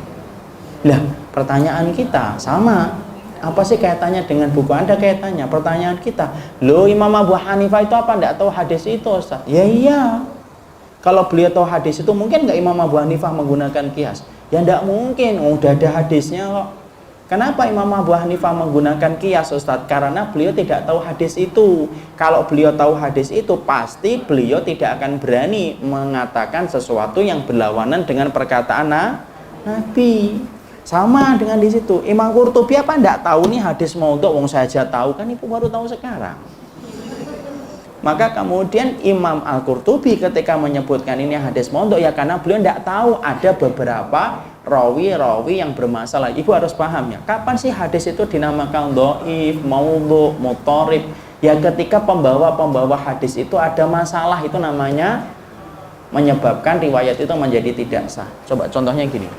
Lah, pertanyaan kita sama. Apa sih kaitannya dengan buku Anda? Kaitannya pertanyaan kita, loh Imam Abu Hanifah itu apa tidak tahu hadis itu, Ustaz? Ya iya. Kalau beliau tahu hadis itu, mungkin nggak Imam Abu Hanifah menggunakan kias? Ya tidak mungkin, udah ada hadisnya kok. Kenapa Imam Abu Hanifah menggunakan kias, Ustaz? Karena beliau tidak tahu hadis itu. Kalau beliau tahu hadis itu, pasti beliau tidak akan berani mengatakan sesuatu yang berlawanan dengan perkataan Nabi. Sama dengan di situ. Imam Qurtubi apa enggak tahu nih hadis maudhu? Wong saya aja tahu, kan Ibu baru tahu sekarang. Maka kemudian Imam Al-Qurtubi ketika menyebutkan ini hadis maudhu, ya karena beliau enggak tahu ada beberapa rawi-rawi yang bermasalah. Ibu harus paham ya, kapan sih hadis itu dinamakan dhaif, maudhu, mutharib? Ya ketika pembawa hadis itu ada masalah, itu namanya menyebabkan riwayat itu menjadi tidak sah. Coba contohnya gini.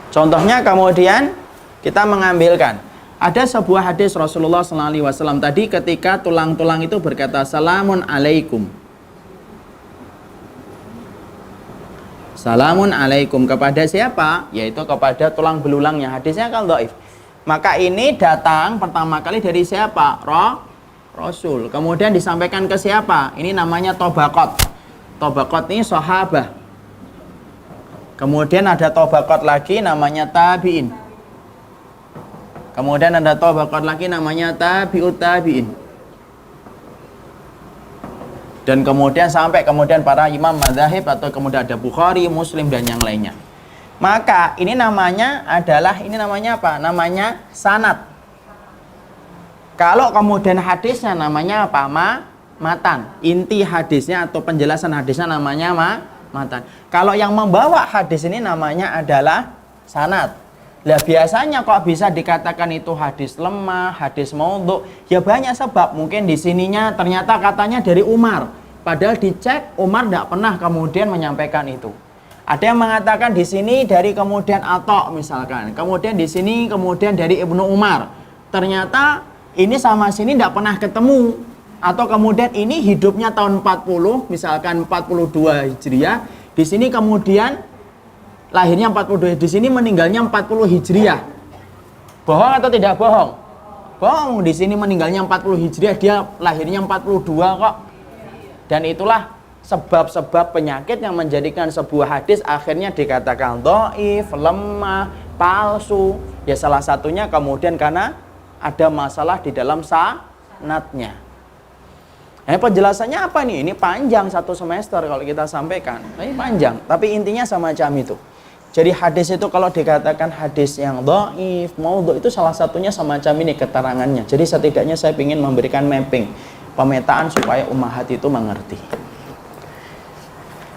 Contohnya kemudian kita mengambilkan ada sebuah hadis Rasulullah SAW tadi ketika tulang-tulang itu berkata salamun alaikum. Salamun alaikum kepada siapa? Yaitu kepada tulang belulangnya. Hadisnya kan dhaif. Maka ini datang pertama kali dari siapa? Rasul. Kemudian disampaikan ke siapa? Ini namanya tobaqat. Tobaqat ini sahabah. Kemudian ada tobaqat lagi namanya tabi'in. Kemudian ada tobaqat lagi namanya tabi'ut tabi'in. Dan kemudian sampai kemudian para imam madzhab atau kemudian ada Bukhari, Muslim dan yang lainnya. Maka ini namanya apa? Namanya sanad. Kalau kemudian hadisnya namanya apa? Matan. Inti hadisnya atau penjelasan hadisnya namanya matan. Kalau yang membawa hadis ini namanya adalah sanad. Lah biasanya kok bisa dikatakan itu hadis lemah, hadis maudhu? Ya banyak sebab. Mungkin di sininya ternyata katanya dari Umar. Padahal dicek Umar tidak pernah kemudian menyampaikan itu. Ada yang mengatakan di sini dari kemudian Atta misalkan. Kemudian di sini kemudian dari Ibnu Umar. Ternyata ini sama sini tidak pernah ketemu. Atau kemudian ini hidupnya tahun 40, misalkan 42 Hijriah. Di sini kemudian lahirnya 42, di sini meninggalnya 40 Hijriah. Bohong atau tidak bohong? Bohong, di sini meninggalnya 40 Hijriah, dia lahirnya 42 kok. Dan itulah sebab-sebab penyakit yang menjadikan sebuah hadis akhirnya dikatakan dhaif, lemah, palsu. Ya salah satunya kemudian karena ada masalah di dalam sanadnya. Penjelasannya apa nih? Ini panjang satu semester kalau kita sampaikan. Ini panjang, tapi intinya semacam itu. Jadi hadis itu kalau dikatakan hadis yang dhaif, maudhu, itu salah satunya semacam ini keterangannya. Jadi setidaknya saya ingin memberikan mapping, pemetaan supaya ummahat itu mengerti.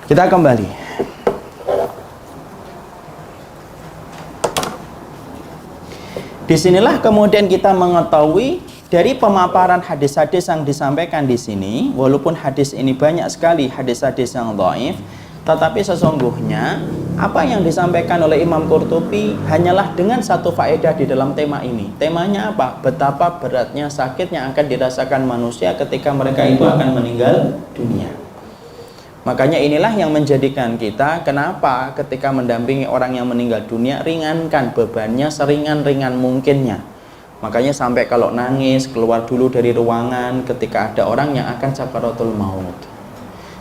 Kita kembali. Disinilah kemudian kita mengetahui dari pemaparan hadis-hadis yang disampaikan di sini, walaupun hadis ini banyak sekali hadis-hadis yang dhaif, tetapi sesungguhnya apa yang disampaikan oleh Imam Qurtubi hanyalah dengan satu faedah di dalam tema ini. Temanya apa? Betapa beratnya sakit yang akan dirasakan manusia ketika mereka itu akan meninggal dunia. Makanya inilah yang menjadikan kita kenapa ketika mendampingi orang yang meninggal dunia, ringankan bebannya seringan-ringan mungkinnya. Makanya sampai kalau nangis keluar dulu dari ruangan ketika ada orang yang akan sakaratul maut.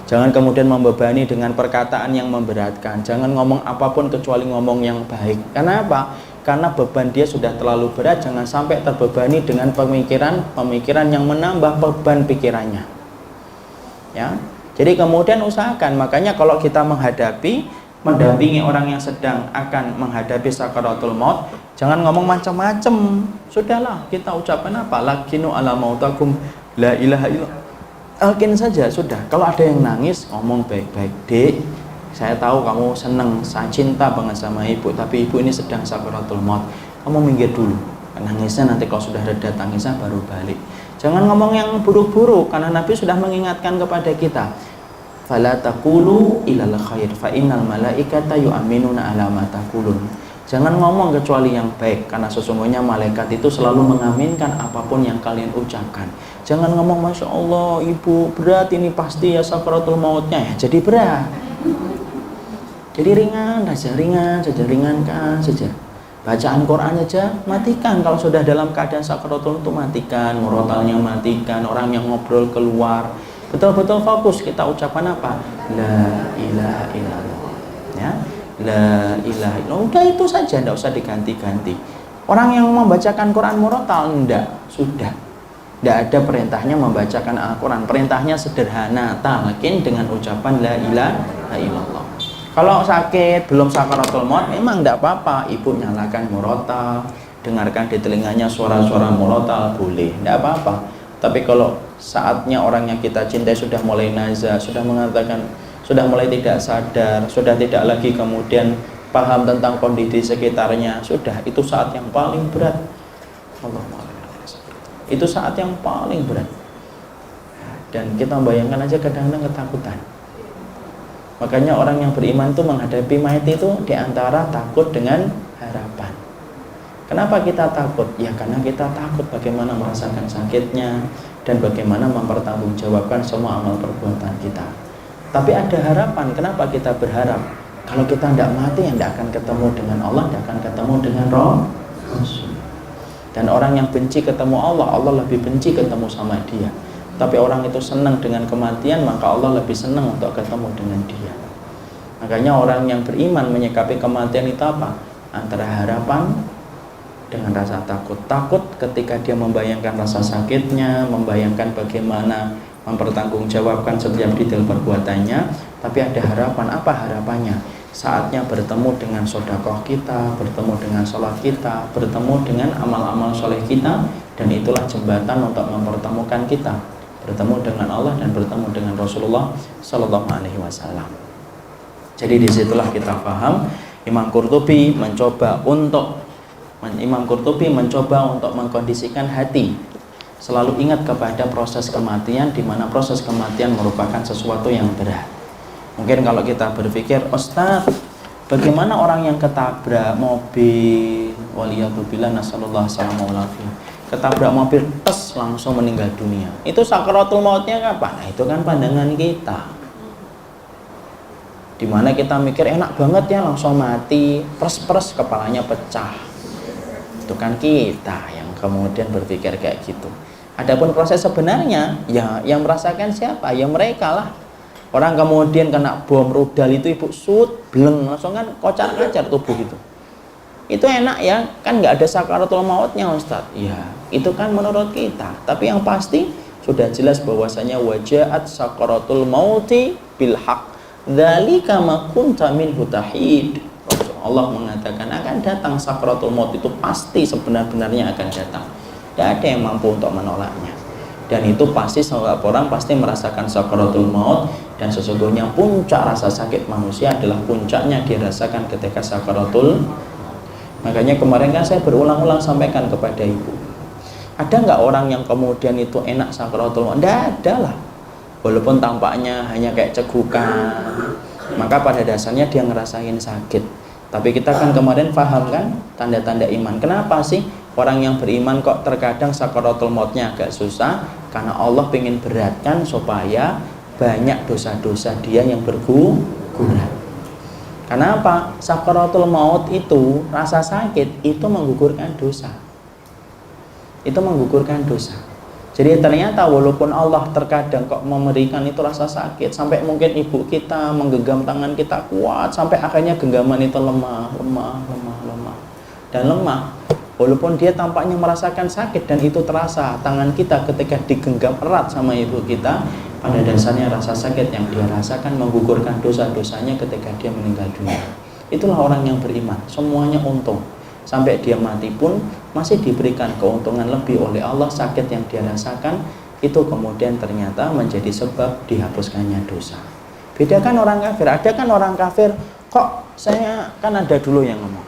Jangan kemudian membebani dengan perkataan yang memberatkan. Jangan ngomong apapun kecuali ngomong yang baik. Kenapa? Karena beban dia sudah terlalu berat. Jangan sampai terbebani dengan pemikiran yang menambah beban pikirannya. Ya. Jadi kemudian usahakan. Makanya kalau kita mendampingi orang yang sedang akan menghadapi sakaratul maut, jangan ngomong macam-macam. Sudahlah, kita ucapkan apa? Lakinu ala mautakum la ilaha illallah. Alkin saja sudah. Kalau ada yang nangis, ngomong baik-baik. Dek, saya tahu kamu senang, saya cinta banget sama ibu, tapi ibu ini sedang sakaratul maut. Kamu minggir dulu. Nangisnya nanti kalau sudah reda tangisnya baru balik. Jangan ngomong yang buruk-buruk, karena Nabi sudah mengingatkan kepada kita. Fala taqulu ilal khair fa innal malaikata yu'minuna ala ma taqulun. Jangan ngomong kecuali yang baik, karena sesungguhnya malaikat itu selalu mengaminkan apapun yang kalian ucapkan. Jangan ngomong Masya Allah ibu berat ini pasti ya sakaratul mautnya ya, jadi berat. Jadi ringan saja, ringankan saja. Bacaan Quran aja matikan. Kalau sudah dalam keadaan sakaratul itu matikan, murotalnya matikan, orang yang ngobrol keluar. Betul-betul fokus kita ucapan apa? La ilaha illallah. Ya. La ilaha illallah. Udah itu saja, tidak usah diganti-ganti. Orang yang membacakan Quran murotal enggak, sudah. Tidak ada perintahnya membacakan Al-Quran. Perintahnya sederhana, talqin dengan ucapan la ilaha illallah. Kalau sakit, belum sakaratul maut, memang tidak apa-apa. Ibu nyalakan murotal, dengarkan di telinganya suara-suara murotal, boleh, tidak apa-apa. Tapi kalau saatnya orang yang kita cintai sudah mulai nazar, sudah mengatakan, sudah mulai tidak sadar, sudah tidak lagi kemudian paham tentang kondisi sekitarnya, sudah, itu saat yang paling berat. Itu saat yang paling berat. Dan kita bayangkan aja kadang-kadang ketakutan. Makanya orang yang beriman itu menghadapi mayat itu diantara takut dengan harapan. Kenapa kita takut? Ya karena kita takut bagaimana merasakan sakitnya dan bagaimana mempertanggungjawabkan semua amal perbuatan kita. Tapi ada harapan. Kenapa kita berharap? Kalau kita tidak mati, ya tidak akan ketemu dengan Allah, tidak akan ketemu dengan Roh. Dan orang yang benci ketemu Allah, Allah lebih benci ketemu sama dia. Tapi orang itu senang dengan kematian, maka Allah lebih senang untuk ketemu dengan dia. Makanya orang yang beriman menyikapi kematian itu apa? Antara harapan dengan rasa takut. Takut ketika dia membayangkan rasa sakitnya, membayangkan bagaimana mempertanggungjawabkan setiap detail perbuatannya. Tapi ada harapan. Apa harapannya? Saatnya bertemu dengan sedekah kita, bertemu dengan sholat kita, bertemu dengan amal-amal soleh kita, dan itulah jembatan untuk mempertemukan kita, bertemu dengan Allah dan bertemu dengan Rasulullah Sallallahu Alaihi Wasallam. Jadi disitulah kita paham Imam Qurtubi mencoba untuk Imam Qurtubi mencoba untuk mengkondisikan hati selalu ingat kepada proses kematian, di mana proses kematian merupakan sesuatu yang berat. Mungkin kalau kita berpikir, Ustaz, bagaimana orang yang ketabrak mobil, waliyadzubillah, nasallallahu alaihi, ketabrak mobil, tes langsung meninggal dunia, itu sakaratul mautnya kapan? Nah, itu kan pandangan kita, dimana kita mikir enak banget ya langsung mati, pers kepalanya pecah. Itu kan kita yang kemudian berpikir kayak gitu. Adapun proses sebenarnya, ya yang merasakan siapa? Ya mereka lah. Orang kemudian kena bom rudal itu, ibu sut, bleng, langsung kan kocar-kacir tubuh itu. Itu enak ya, kan nggak ada sakaratul mautnya Ustaz. Ya, itu kan menurut kita. Tapi yang pasti sudah jelas bahwasanya wajaat sakaratul mauti bil haq. Dzalika ma kunta minhu tahid. Allah mengatakan akan datang sakaratul maut, itu pasti sebenar-benarnya akan datang. Tidak ada yang mampu untuk menolaknya. Dan itu pasti setiap orang pasti merasakan sakaratul maut. Dan sesungguhnya puncak rasa sakit manusia adalah puncaknya dirasakan ketika sakaratul. Makanya kemarin kan saya berulang-ulang sampaikan kepada ibu, ada nggak orang yang kemudian itu enak sakaratul maut? Tidak ada lah. Walaupun tampaknya hanya kayak cegukan, maka pada dasarnya dia ngerasain sakit. Tapi kita kan kemarin paham kan tanda-tanda iman. Kenapa sih orang yang beriman kok terkadang sakaratul mautnya agak susah? Karena Allah ingin beratkan supaya banyak dosa-dosa dia yang berguguran. Karena apa? Sakaratul maut itu, rasa sakit itu menggugurkan dosa. Itu menggugurkan dosa. Jadi ternyata walaupun Allah terkadang kok memberikan itu rasa sakit, sampai mungkin ibu kita menggenggam tangan kita kuat, sampai akhirnya genggaman itu lemah. Dan lemah. Walaupun dia tampaknya merasakan sakit dan itu terasa, tangan kita ketika digenggam erat sama ibu kita, pada dasarnya rasa sakit yang dia rasakan menggugurkan dosa-dosanya ketika dia meninggal dunia. Itulah orang yang beriman, semuanya untung. Sampai dia mati pun masih diberikan keuntungan lebih oleh Allah. Sakit yang dia rasakan itu kemudian ternyata menjadi sebab dihapuskannya dosa. Bedakan orang kafir. Ada kan orang kafir, kok saya kan ada dulu yang ngomong,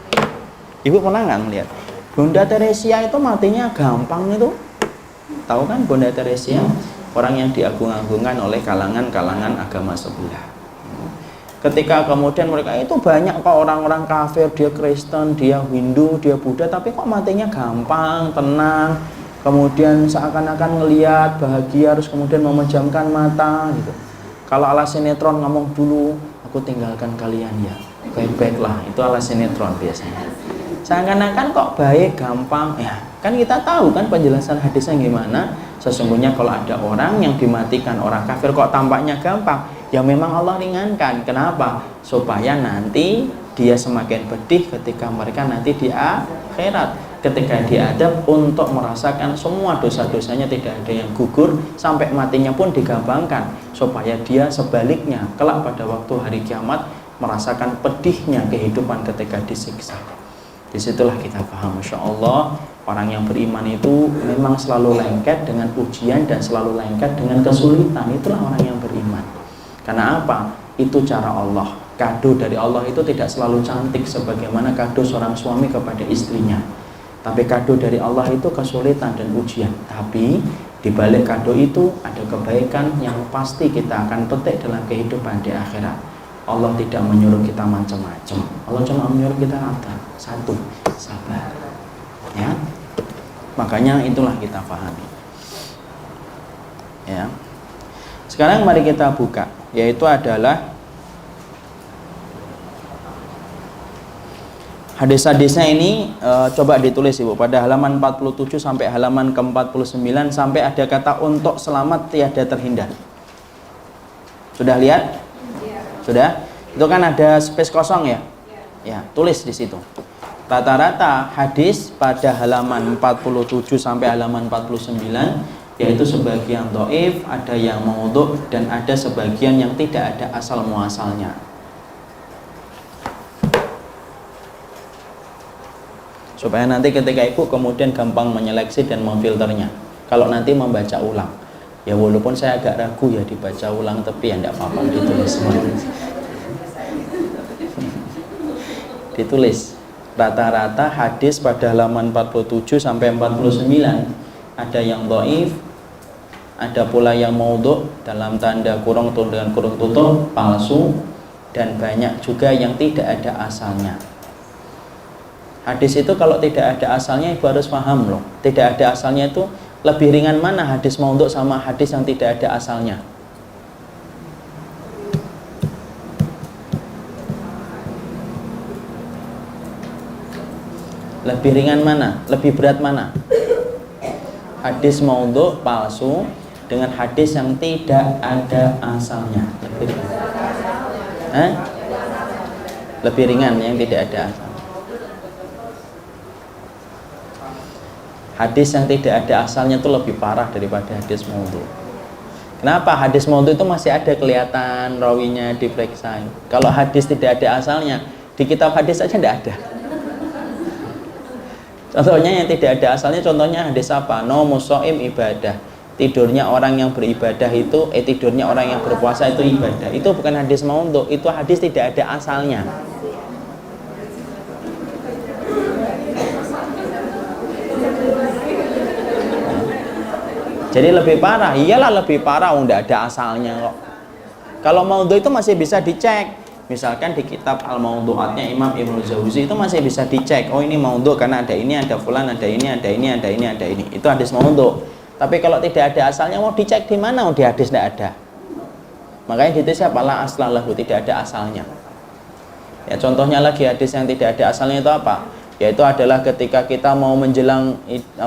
ibu pernah nggak ngeliat Bunda Teresia itu matinya gampang itu? Tahu kan Bunda Teresia? Orang yang diagung-agungkan oleh kalangan-kalangan agama sebelah. Ketika kemudian mereka itu banyak kok orang-orang kafir, dia Kristen, dia Hindu, dia Buddha, tapi kok matinya gampang, tenang, kemudian seakan-akan ngelihat bahagia, harus kemudian memejamkan mata gitu. Kalau ala sinetron ngomong dulu, aku tinggalkan kalian ya, baik-baiklah, itu ala sinetron biasanya. Seakan-akan kok baik, gampang, ya kan kita tahu kan penjelasan hadisnya gimana. Sesungguhnya kalau ada orang yang dimatikan orang kafir kok tampaknya gampang, ya memang Allah ringankan. Kenapa? Supaya nanti dia semakin pedih ketika mereka nanti di akhirat, ketika diadab, untuk merasakan semua dosa-dosanya tidak ada yang gugur, sampai matinya pun digampangkan, supaya dia sebaliknya kelak pada waktu hari kiamat merasakan pedihnya kehidupan ketika disiksa. Disitulah kita paham, Masya Allah, orang yang beriman itu memang selalu lengket dengan ujian dan selalu lengket dengan kesulitan. Itulah orang yang beriman. Karena apa? Itu cara Allah. Kado dari Allah itu tidak selalu cantik sebagaimana kado seorang suami kepada istrinya. Tapi kado dari Allah itu kesulitan dan ujian. Tapi di balik kado itu ada kebaikan yang pasti kita akan petik dalam kehidupan di akhirat. Allah tidak menyuruh kita macam-macam. Allah cuma menyuruh kita satu, sabar. Ya. Makanya itulah kita pahami. Ya. Sekarang mari kita buka, yaitu adalah hadis-hadisnya ini. Coba ditulis Ibu pada halaman 47 sampai halaman ke-49, sampai ada kata untuk selamat tiada terhindar. Sudah lihat? Sudah? Itu kan ada space kosong ya? Ya, tulis di situ. Rata-rata hadis pada halaman 47 sampai halaman 49 yaitu sebagian dhaif, ada yang maudhu', dan ada sebagian yang tidak ada asal muasalnya. Supaya nanti ketika ibu kemudian gampang menyeleksi dan memfilternya. Kalau nanti membaca ulang, ya walaupun saya agak ragu ya dibaca ulang, tapi ya tidak apa-apa, ditulis semua. Ditulis. Rata-rata hadis pada halaman 47 sampai 49 ada yang dhaif, ada pula yang maudhu dalam tanda kurung dengan kurung tutup, palsu, dan banyak juga yang tidak ada asalnya. Hadis itu kalau tidak ada asalnya ibu harus paham loh. Tidak ada asalnya itu lebih ringan mana hadis maudhu sama hadis yang tidak ada asalnya? Lebih ringan mana? Lebih berat mana? Hadis maudhu palsu dengan hadis yang tidak ada asalnya. Lebih ringan. Lebih ringan yang tidak ada asalnya. Hadis yang tidak ada asalnya itu lebih parah daripada hadis maudhu. Kenapa? Hadis maudhu itu masih ada kelihatan rawinya diperiksa. Kalau hadis tidak ada asalnya, di kitab hadis aja tidak ada. Contohnya yang tidak ada asalnya, contohnya hadis apa? Naumus shaim ibadah. Tidurnya orang yang beribadah itu, tidurnya orang yang berpuasa itu ibadah. Itu bukan hadis maudhu, itu hadis tidak ada asalnya. Jadi lebih parah, iyalah lebih parah, tidak ada asalnya kok. Kalau maudhu itu masih bisa dicek. Misalkan di kitab Al-Maudhu'atnya Imam Ibnu Jauzi itu masih bisa dicek. Oh ini maudhu karena ada ini, ada fulan, ada ini, ada ini, ada ini, ada ini. Itu hadis maudhu. Tapi kalau tidak ada asalnya, mau dicek di mana? Di hadis tidak ada. Makanya itu siapa? La aslalahu, tidak ada asalnya. Ya contohnya lagi hadis yang tidak ada asalnya itu apa? Yaitu adalah ketika kita mau menjelang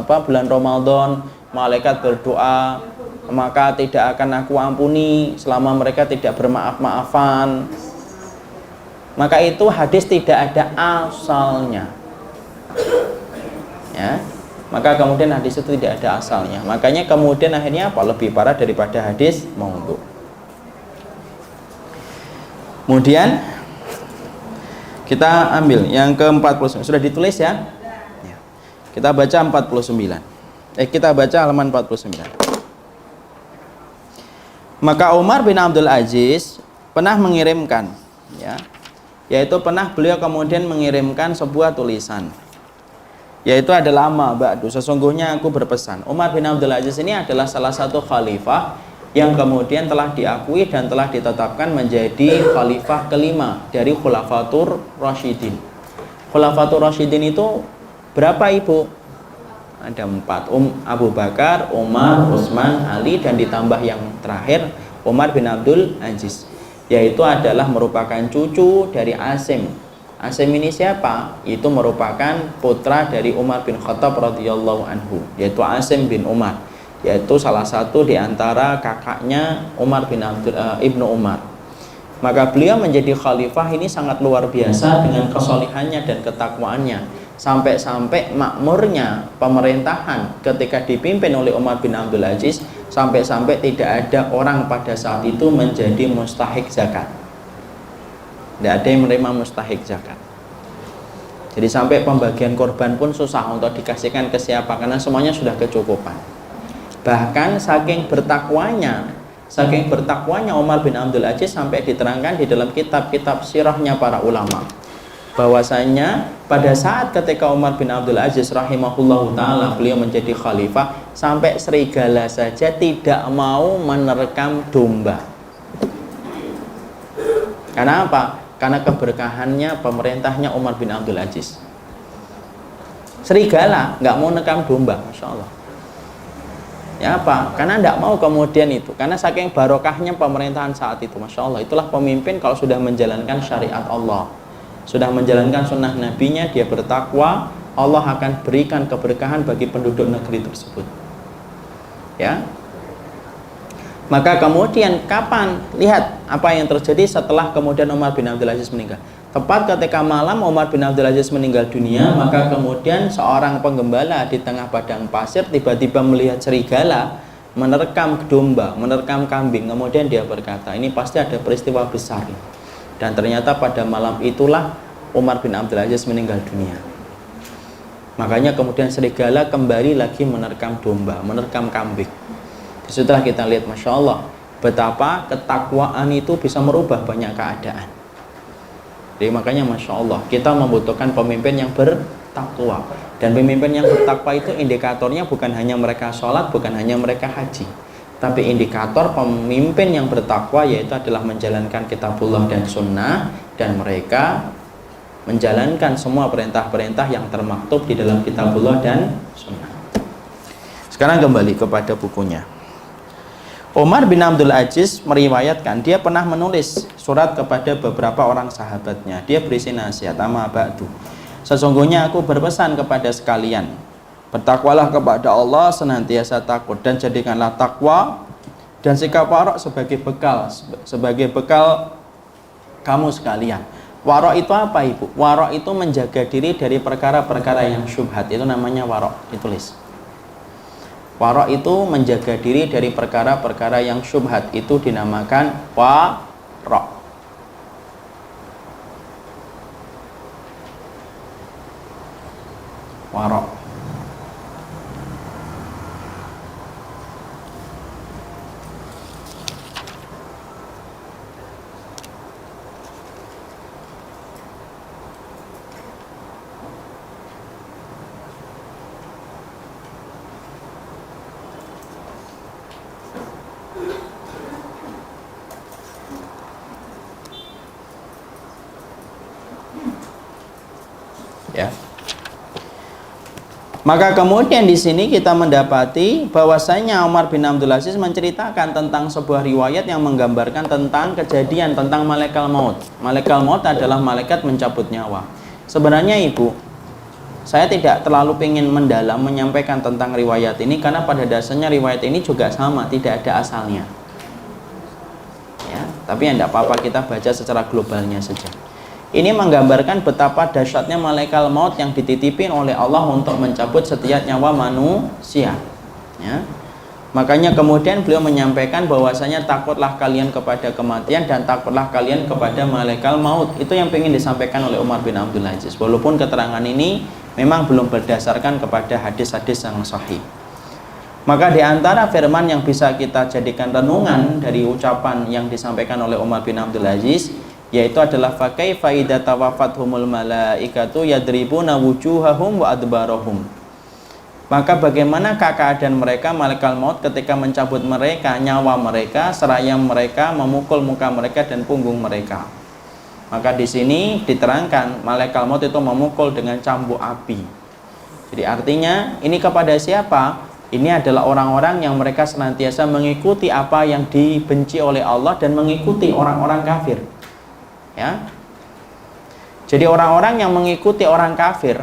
bulan Ramadan, malaikat berdoa, maka tidak akan aku ampuni selama mereka tidak bermaaf-maafan. Maka itu hadis tidak ada asalnya. Ya. Maka kemudian hadis itu tidak ada asalnya. Makanya kemudian akhirnya apa? Lebih parah daripada hadis maudhu. Kemudian kita ambil yang ke-49. Sudah ditulis ya? Ya. Kita baca 49. Kita baca halaman 49. Maka Umar bin Abdul Aziz pernah mengirimkan, ya, yaitu pernah beliau kemudian mengirimkan sebuah tulisan, yaitu adalah amma ba'du, sesungguhnya aku berpesan. Umar bin Abdul Aziz ini adalah salah satu khalifah yang kemudian telah diakui dan telah ditetapkan menjadi khalifah kelima dari Khulafatur Rasyidin. Khulafatur Rasyidin itu berapa ibu? Ada 4, Abu Bakar, Umar, Utsman, Ali, dan ditambah yang terakhir Umar bin Abdul Aziz, yaitu adalah merupakan cucu dari Asim. Asim ini siapa? Itu merupakan putra dari Umar bin Khattab radhiyallahu anhu, yaitu Asim bin Umar, yaitu salah satu di antara kakaknya Umar bin Ibnu Umar. Maka beliau menjadi khalifah ini sangat luar biasa dengan kesolihannya dan ketakwaannya. Sampai-sampai makmurnya pemerintahan ketika dipimpin oleh Umar bin Abdul Aziz, sampai-sampai tidak ada orang pada saat itu menjadi mustahik zakat. Tidak ada yang menerima mustahik zakat. Jadi sampai pembagian korban pun susah untuk dikasihkan ke siapa, karena semuanya sudah kecukupan. Bahkan saking bertakwanya Umar bin Abdul Aziz sampai diterangkan di dalam kitab-kitab sirahnya para ulama, bahwasanya pada saat ketika Umar bin Abdul Aziz rahimahullahu ta'ala beliau menjadi khalifah, sampai serigala saja tidak mau menerkam domba. Karena apa? Karena keberkahannya pemerintahnya Umar bin Abdul Aziz. Serigala nggak mau nekam domba, Masya Allah. Ya apa? Karena tidak mau kemudian itu, karena saking barokahnya pemerintahan saat itu, Masya Allah. Itulah pemimpin kalau sudah menjalankan syariat Allah, sudah menjalankan sunnah nabinya, dia bertakwa, Allah akan berikan keberkahan bagi penduduk negeri tersebut. Ya. Maka kemudian kapan? Lihat apa yang terjadi setelah kemudian Umar bin Abdul Aziz meninggal. Tepat ketika malam Umar bin Abdul Aziz meninggal dunia, maka kemudian seorang penggembala di tengah padang pasir tiba-tiba melihat serigala menerkam domba, menerkam kambing. Kemudian dia berkata, ini pasti ada peristiwa besar. Dan ternyata pada malam itulah Umar bin Abdul Aziz meninggal dunia. Makanya kemudian serigala kembali lagi menerkam domba, menerkam kambing. Setelah kita lihat, Masya Allah, betapa ketakwaan itu bisa merubah banyak keadaan. Jadi makanya Masya Allah kita membutuhkan pemimpin yang bertakwa. Dan pemimpin yang bertakwa itu indikatornya bukan hanya mereka sholat, bukan hanya mereka haji, tapi indikator pemimpin yang bertakwa yaitu adalah menjalankan kitabullah dan sunnah, dan mereka menjalankan semua perintah-perintah yang termaktub di dalam kitabullah dan sunnah. Sekarang kembali kepada bukunya. Umar bin Abdul Aziz meriwayatkan dia pernah menulis surat kepada beberapa orang sahabatnya. Dia berisi nasihat, amma ba'du, sesungguhnya aku berpesan kepada sekalian, bertakwalah kepada Allah, senantiasa takut, dan jadikanlah takwa dan sikap warok sebagai bekal kamu sekalian. Warok itu apa, Ibu? Warok itu menjaga diri dari perkara-perkara yang syubhat. Itu namanya warok. Ditulis. Warok itu menjaga diri dari perkara-perkara yang syubhat. Itu dinamakan warok. Warok. Ya. Maka kemudian di sini kita mendapati bahwasanya Umar bin Abdul Aziz menceritakan tentang sebuah riwayat yang menggambarkan tentang kejadian tentang malaikat maut. Malaikat maut adalah malaikat mencabut nyawa. Sebenarnya Ibu, saya tidak terlalu ingin mendalam menyampaikan tentang riwayat ini karena pada dasarnya riwayat ini juga sama, tidak ada asalnya. Ya, tapi tidak apa-apa, kita baca secara globalnya saja. Ini menggambarkan betapa dahsyatnya malaikat maut yang dititipin oleh Allah untuk mencabut setiap nyawa manusia. Ya. Makanya kemudian beliau menyampaikan bahwasanya takutlah kalian kepada kematian dan takutlah kalian kepada malaikat maut. Itu yang ingin disampaikan oleh Umar bin Abdul Aziz. Walaupun keterangan ini memang belum berdasarkan kepada hadis-hadis yang sahih. Maka di antara firman yang bisa kita jadikan renungan dari ucapan yang disampaikan oleh Umar bin Abdul Aziz, yaitu adalah fakaifa idza tawafathumul malaikatu yadribuna wujuhahum wa adbarahum. Maka bagaimana keadaan mereka malaikat maut ketika mencabut mereka nyawa mereka, seraya mereka memukul muka mereka dan punggung mereka. Maka di sini diterangkan malaikat maut itu memukul dengan cambuk api. Jadi artinya ini kepada siapa? Ini adalah orang-orang yang mereka senantiasa mengikuti apa yang dibenci oleh Allah dan mengikuti orang-orang kafir. Ya. Jadi orang-orang yang mengikuti orang kafir,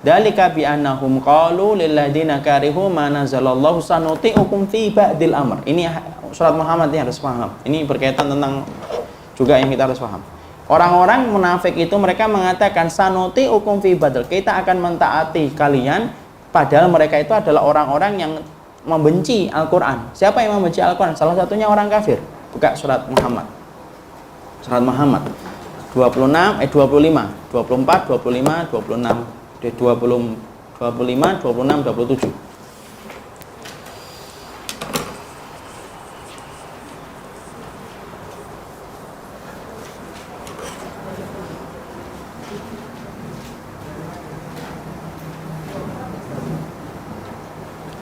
dalika bi annahum qalu lil ladzina karihu ma nazalallahu sanuti'ukum fi ba'dil amr. Ini surat Muhammad ini harus paham. Ini berkaitan tentang juga yang kita harus paham. Orang-orang munafik itu mereka mengatakan sanuti'ukum fi ba'dil. Kita akan mentaati kalian, padahal mereka itu adalah orang-orang yang membenci Al-Qur'an. Siapa yang membenci Al-Qur'an? Salah satunya orang kafir. Buka surat Muhammad. Surat Muhammad 25, 24, 25, 26, 25, 26, 27.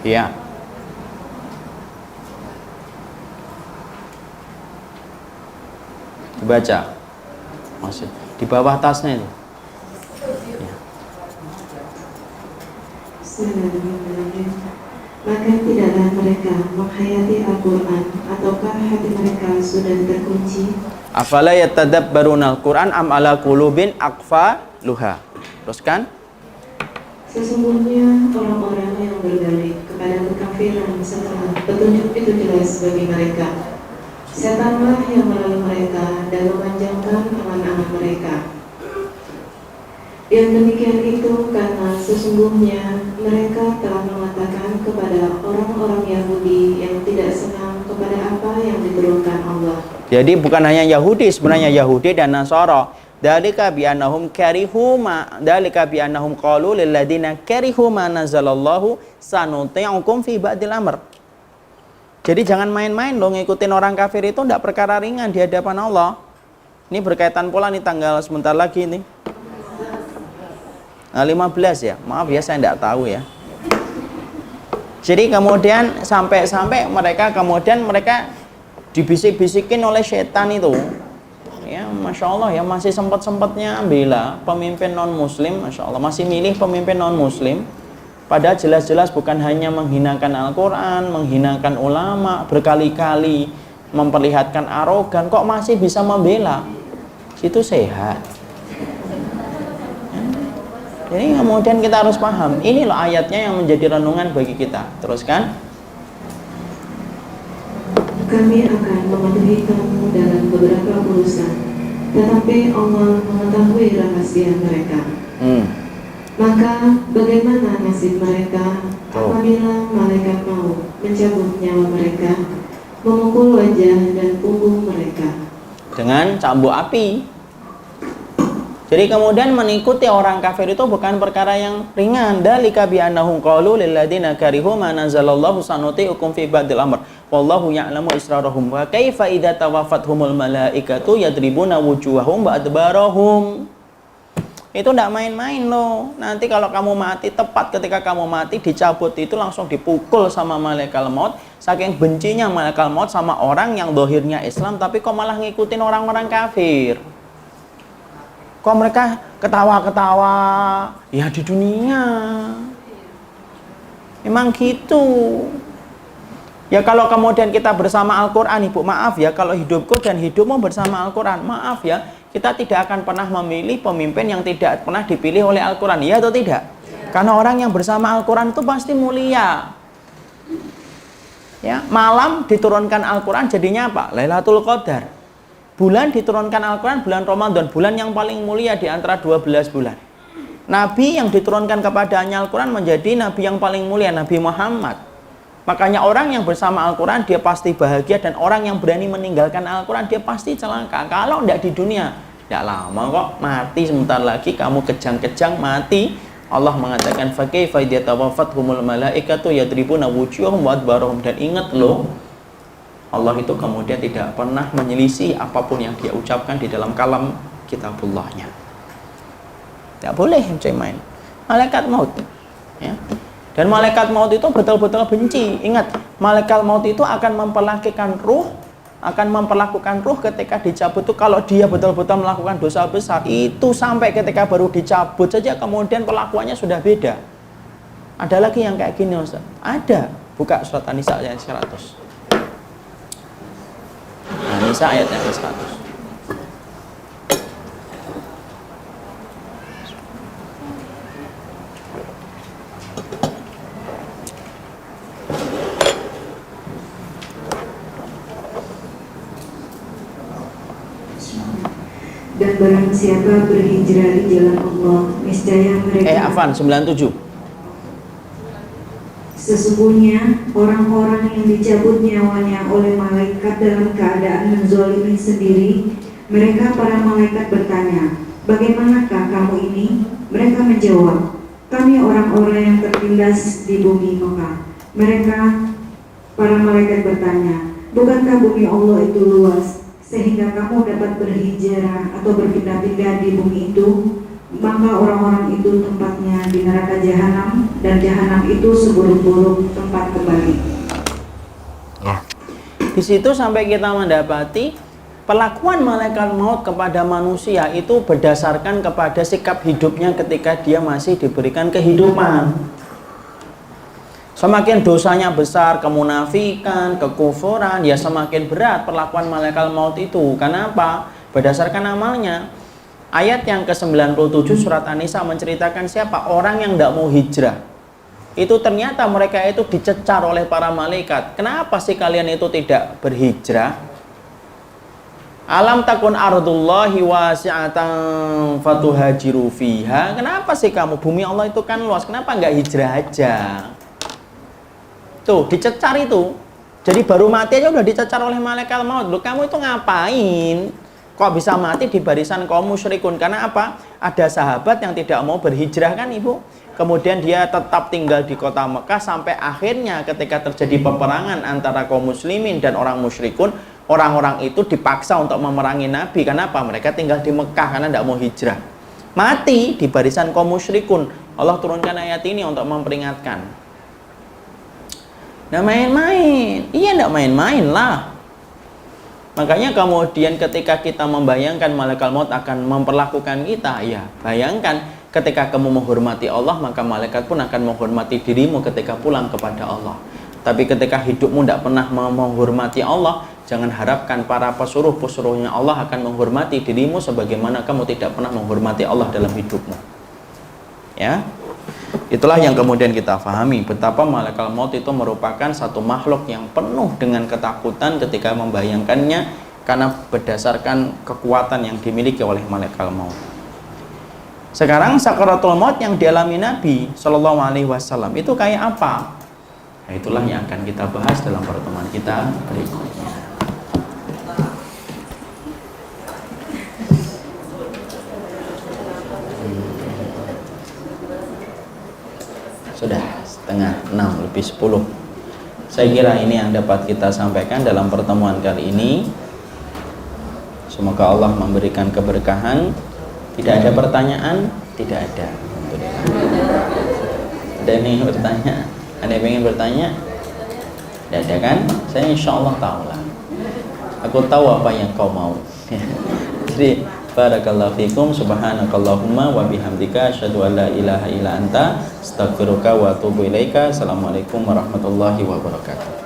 Iya. Dibaca. Masih di bawah tasnya itu. Ya. Maka tidaklah mereka menghayati Al-Quran, ataukah hati mereka sudah terkunci? Afala yatadabbaruna al-Quran am ala qulubin aqfaluha. Teruskan. Sesungguhnya orang-orang yang berbalik kepada kekafiran setelah petunjuk itu jelas bagi mereka, setanlah yang melalui mereka dan memanjangkan angan-angan mereka. Yang demikian itu karena sesungguhnya mereka telah mengatakan kepada orang-orang Yahudi yang tidak senang kepada apa yang diturunkan Allah. Jadi bukan hanya Yahudi, sebenarnya Yahudi dan Nasara. Dalika bi annahum karihu ma dalika bi annahum qalu lil ladina karihu ma nazalallahu sanuti'ukum fi ba'dil amr. Jadi jangan main-main loh ngikutin orang kafir, itu tidak perkara ringan di hadapan Allah. Ini berkaitan pula nih tanggal sebentar lagi nih. Nah, 15 ya. Maaf ya saya tidak tahu ya. Jadi kemudian sampai mereka dibisik-bisikin oleh setan itu. Ya, Masya Allah ya, masih sempat-sempatnya bela pemimpin non-muslim, Masya Allah, masih milih pemimpin non-muslim. Padahal jelas-jelas bukan hanya menghinakan Al-Quran, menghinakan ulama, berkali-kali memperlihatkan arogan, kok masih bisa membela. Itu sehat. Jadi kemudian kita harus paham, ini loh ayatnya yang menjadi renungan bagi kita. Teruskan. Kami akan mematuhi kamu dalam beberapa urusan, tetapi Allah mengetahui rahasia mereka. Maka bagaimana nasib mereka apabila malaikat mau mencabut nyawa mereka, memukul wajah dan punggung mereka dengan cambuk api. Jadi kemudian mengikuti orang kafir itu bukan perkara yang ringan. Dalika bi annahum qalu lil ladzina karihu ma nazalallahu sanuti'ukum fi ba'dil amr wallahu ya'lamu israrahum wa kaifa idza tawaffathumul malaikatu yadribuna wujuhahum wa adbarahum. Itu tidak main-main loh. Nanti kalau kamu mati, tepat ketika kamu mati dicabut itu langsung dipukul sama malaikat maut. Saking bencinya malaikat maut sama orang yang dohirnya Islam tapi kok malah ngikutin orang-orang kafir. Kok mereka ketawa-ketawa ya di dunia. Memang gitu. Ya kalau kemudian kita bersama Al-Quran, Ibu, maaf ya, kalau hidupku dan hidupmu bersama Al-Quran, maaf ya, kita tidak akan pernah memilih pemimpin yang tidak pernah dipilih oleh Al-Quran, ya atau tidak? Karena orang yang bersama Al-Quran itu pasti mulia. Ya, malam diturunkan Al-Quran jadinya apa? Lailatul Qadar. Bulan diturunkan Al-Quran bulan Ramadan, bulan yang paling mulia di antara 12 bulan. Nabi yang diturunkan kepadanya Al-Quran menjadi Nabi yang paling mulia, Nabi Muhammad. Makanya orang yang bersama Al-Quran dia pasti bahagia, dan orang yang berani meninggalkan Al-Quran dia pasti celaka. Kalau tidak di dunia, tidak lama kok, mati sebentar lagi, kamu kejang-kejang mati. Allah mengatakan fakaifa idza tawaffathumul malaikatu yadribuna wujuhahum wa adbarahum. Dan ingat loh, Allah itu kemudian tidak pernah menyelisih apapun yang dia ucapkan di dalam kalam kitabullahnya. Tidak boleh main. Malaikat maut, ya. Dan malaikat maut itu betul-betul benci. Ingat, malaikat maut itu akan memperlakukan ruh ketika dicabut itu, kalau dia betul-betul melakukan dosa besar itu sampai ketika baru dicabut saja kemudian perlakuannya sudah beda. Ada lagi yang kayak gini, Ustaz? Ada. Buka surat An-Nisa ayat 100. An-Nisa ayat yang 100. Dan barang siapa berhijrah di jalan Allah, niscaya mereka 97. Sesungguhnya orang-orang yang dicabut nyawanya oleh malaikat dalam keadaan menzalimi sendiri, mereka para malaikat bertanya, bagaimanakah kamu ini? Mereka menjawab, kami orang-orang yang tertindas di bumi Mekah. Mereka para malaikat bertanya, bukankah bumi Allah itu luas sehingga kamu dapat berhijrah atau berpindah-pindah di bumi itu? Maka orang-orang itu tempatnya di neraka jahanam, dan jahanam itu seburuk-buruk tempat kembali. Ya. Di situ sampai kita mendapati perlakuan malaikat maut kepada manusia itu berdasarkan kepada sikap hidupnya ketika dia masih diberikan kehidupan. Semakin dosanya besar, kemunafikan, kekufuran, ya semakin berat perlakuan malaikat maut itu. Kenapa? Berdasarkan amalnya. Ayat yang ke-97 surat An-Nisa menceritakan siapa? Orang yang tidak mau hijrah. Itu ternyata mereka itu dicecar oleh para malaikat. Kenapa sih kalian itu tidak berhijrah? Alam takun ardullahi wasi'atan fatuhajiru fiha. Kenapa sih kamu? Bumi Allah itu kan luas. Kenapa nggak hijrah aja? Tuh, dicecar itu. Jadi baru mati aja udah dicecar oleh malaikat maut. Loh, kamu itu ngapain? Kok bisa mati di barisan kaum musyrikun? Karena apa? Ada sahabat yang tidak mau berhijrah kan, Ibu? Kemudian dia tetap tinggal di kota Mekah sampai akhirnya ketika terjadi peperangan antara kaum muslimin dan orang musyrikun, Orang-orang itu dipaksa untuk memerangi Nabi. Kenapa? Mereka tinggal di Mekah karena tidak mau hijrah. Mati di barisan kaum musyrikun. Allah turunkan ayat ini untuk memperingatkan. Nggak main-main. Iya, nggak main-main lah. Makanya kemudian ketika kita membayangkan malaikat maut akan memperlakukan kita, ya bayangkan ketika kamu menghormati Allah, maka malaikat pun akan menghormati dirimu ketika pulang kepada Allah. Tapi ketika hidupmu tidak pernah menghormati Allah, jangan harapkan para pesuruh-pesuruhnya Allah akan menghormati dirimu sebagaimana kamu tidak pernah menghormati Allah dalam hidupmu. Ya, itulah yang kemudian kita pahami betapa malaikat maut itu merupakan satu makhluk yang penuh dengan ketakutan ketika membayangkannya, karena berdasarkan kekuatan yang dimiliki oleh malaikat maut. Sekarang sakaratul maut yang dialami Nabi Shallallahu Alaihi Wasallam itu kayak apa? Nah, itulah yang akan kita bahas dalam pertemuan kita berikutnya. Sudah setengah 6 lebih 10. Saya kira ini yang dapat kita sampaikan dalam pertemuan kali ini. Semoga Allah memberikan keberkahan. Tidak ada pertanyaan? Tidak ada. Ada yang ingin bertanya? Ada yang ingin bertanya? Tidak ada kan? Saya insya Allah tahu lah. Aku tahu apa yang kau mau. Jadi barakallahu fikum, subhanakallahumma wa bihamdika, asyhadu an la ilaha illa anta, astaghfiruka wa atubu ilaika. Assalamualaikum warahmatullahi wabarakatuh.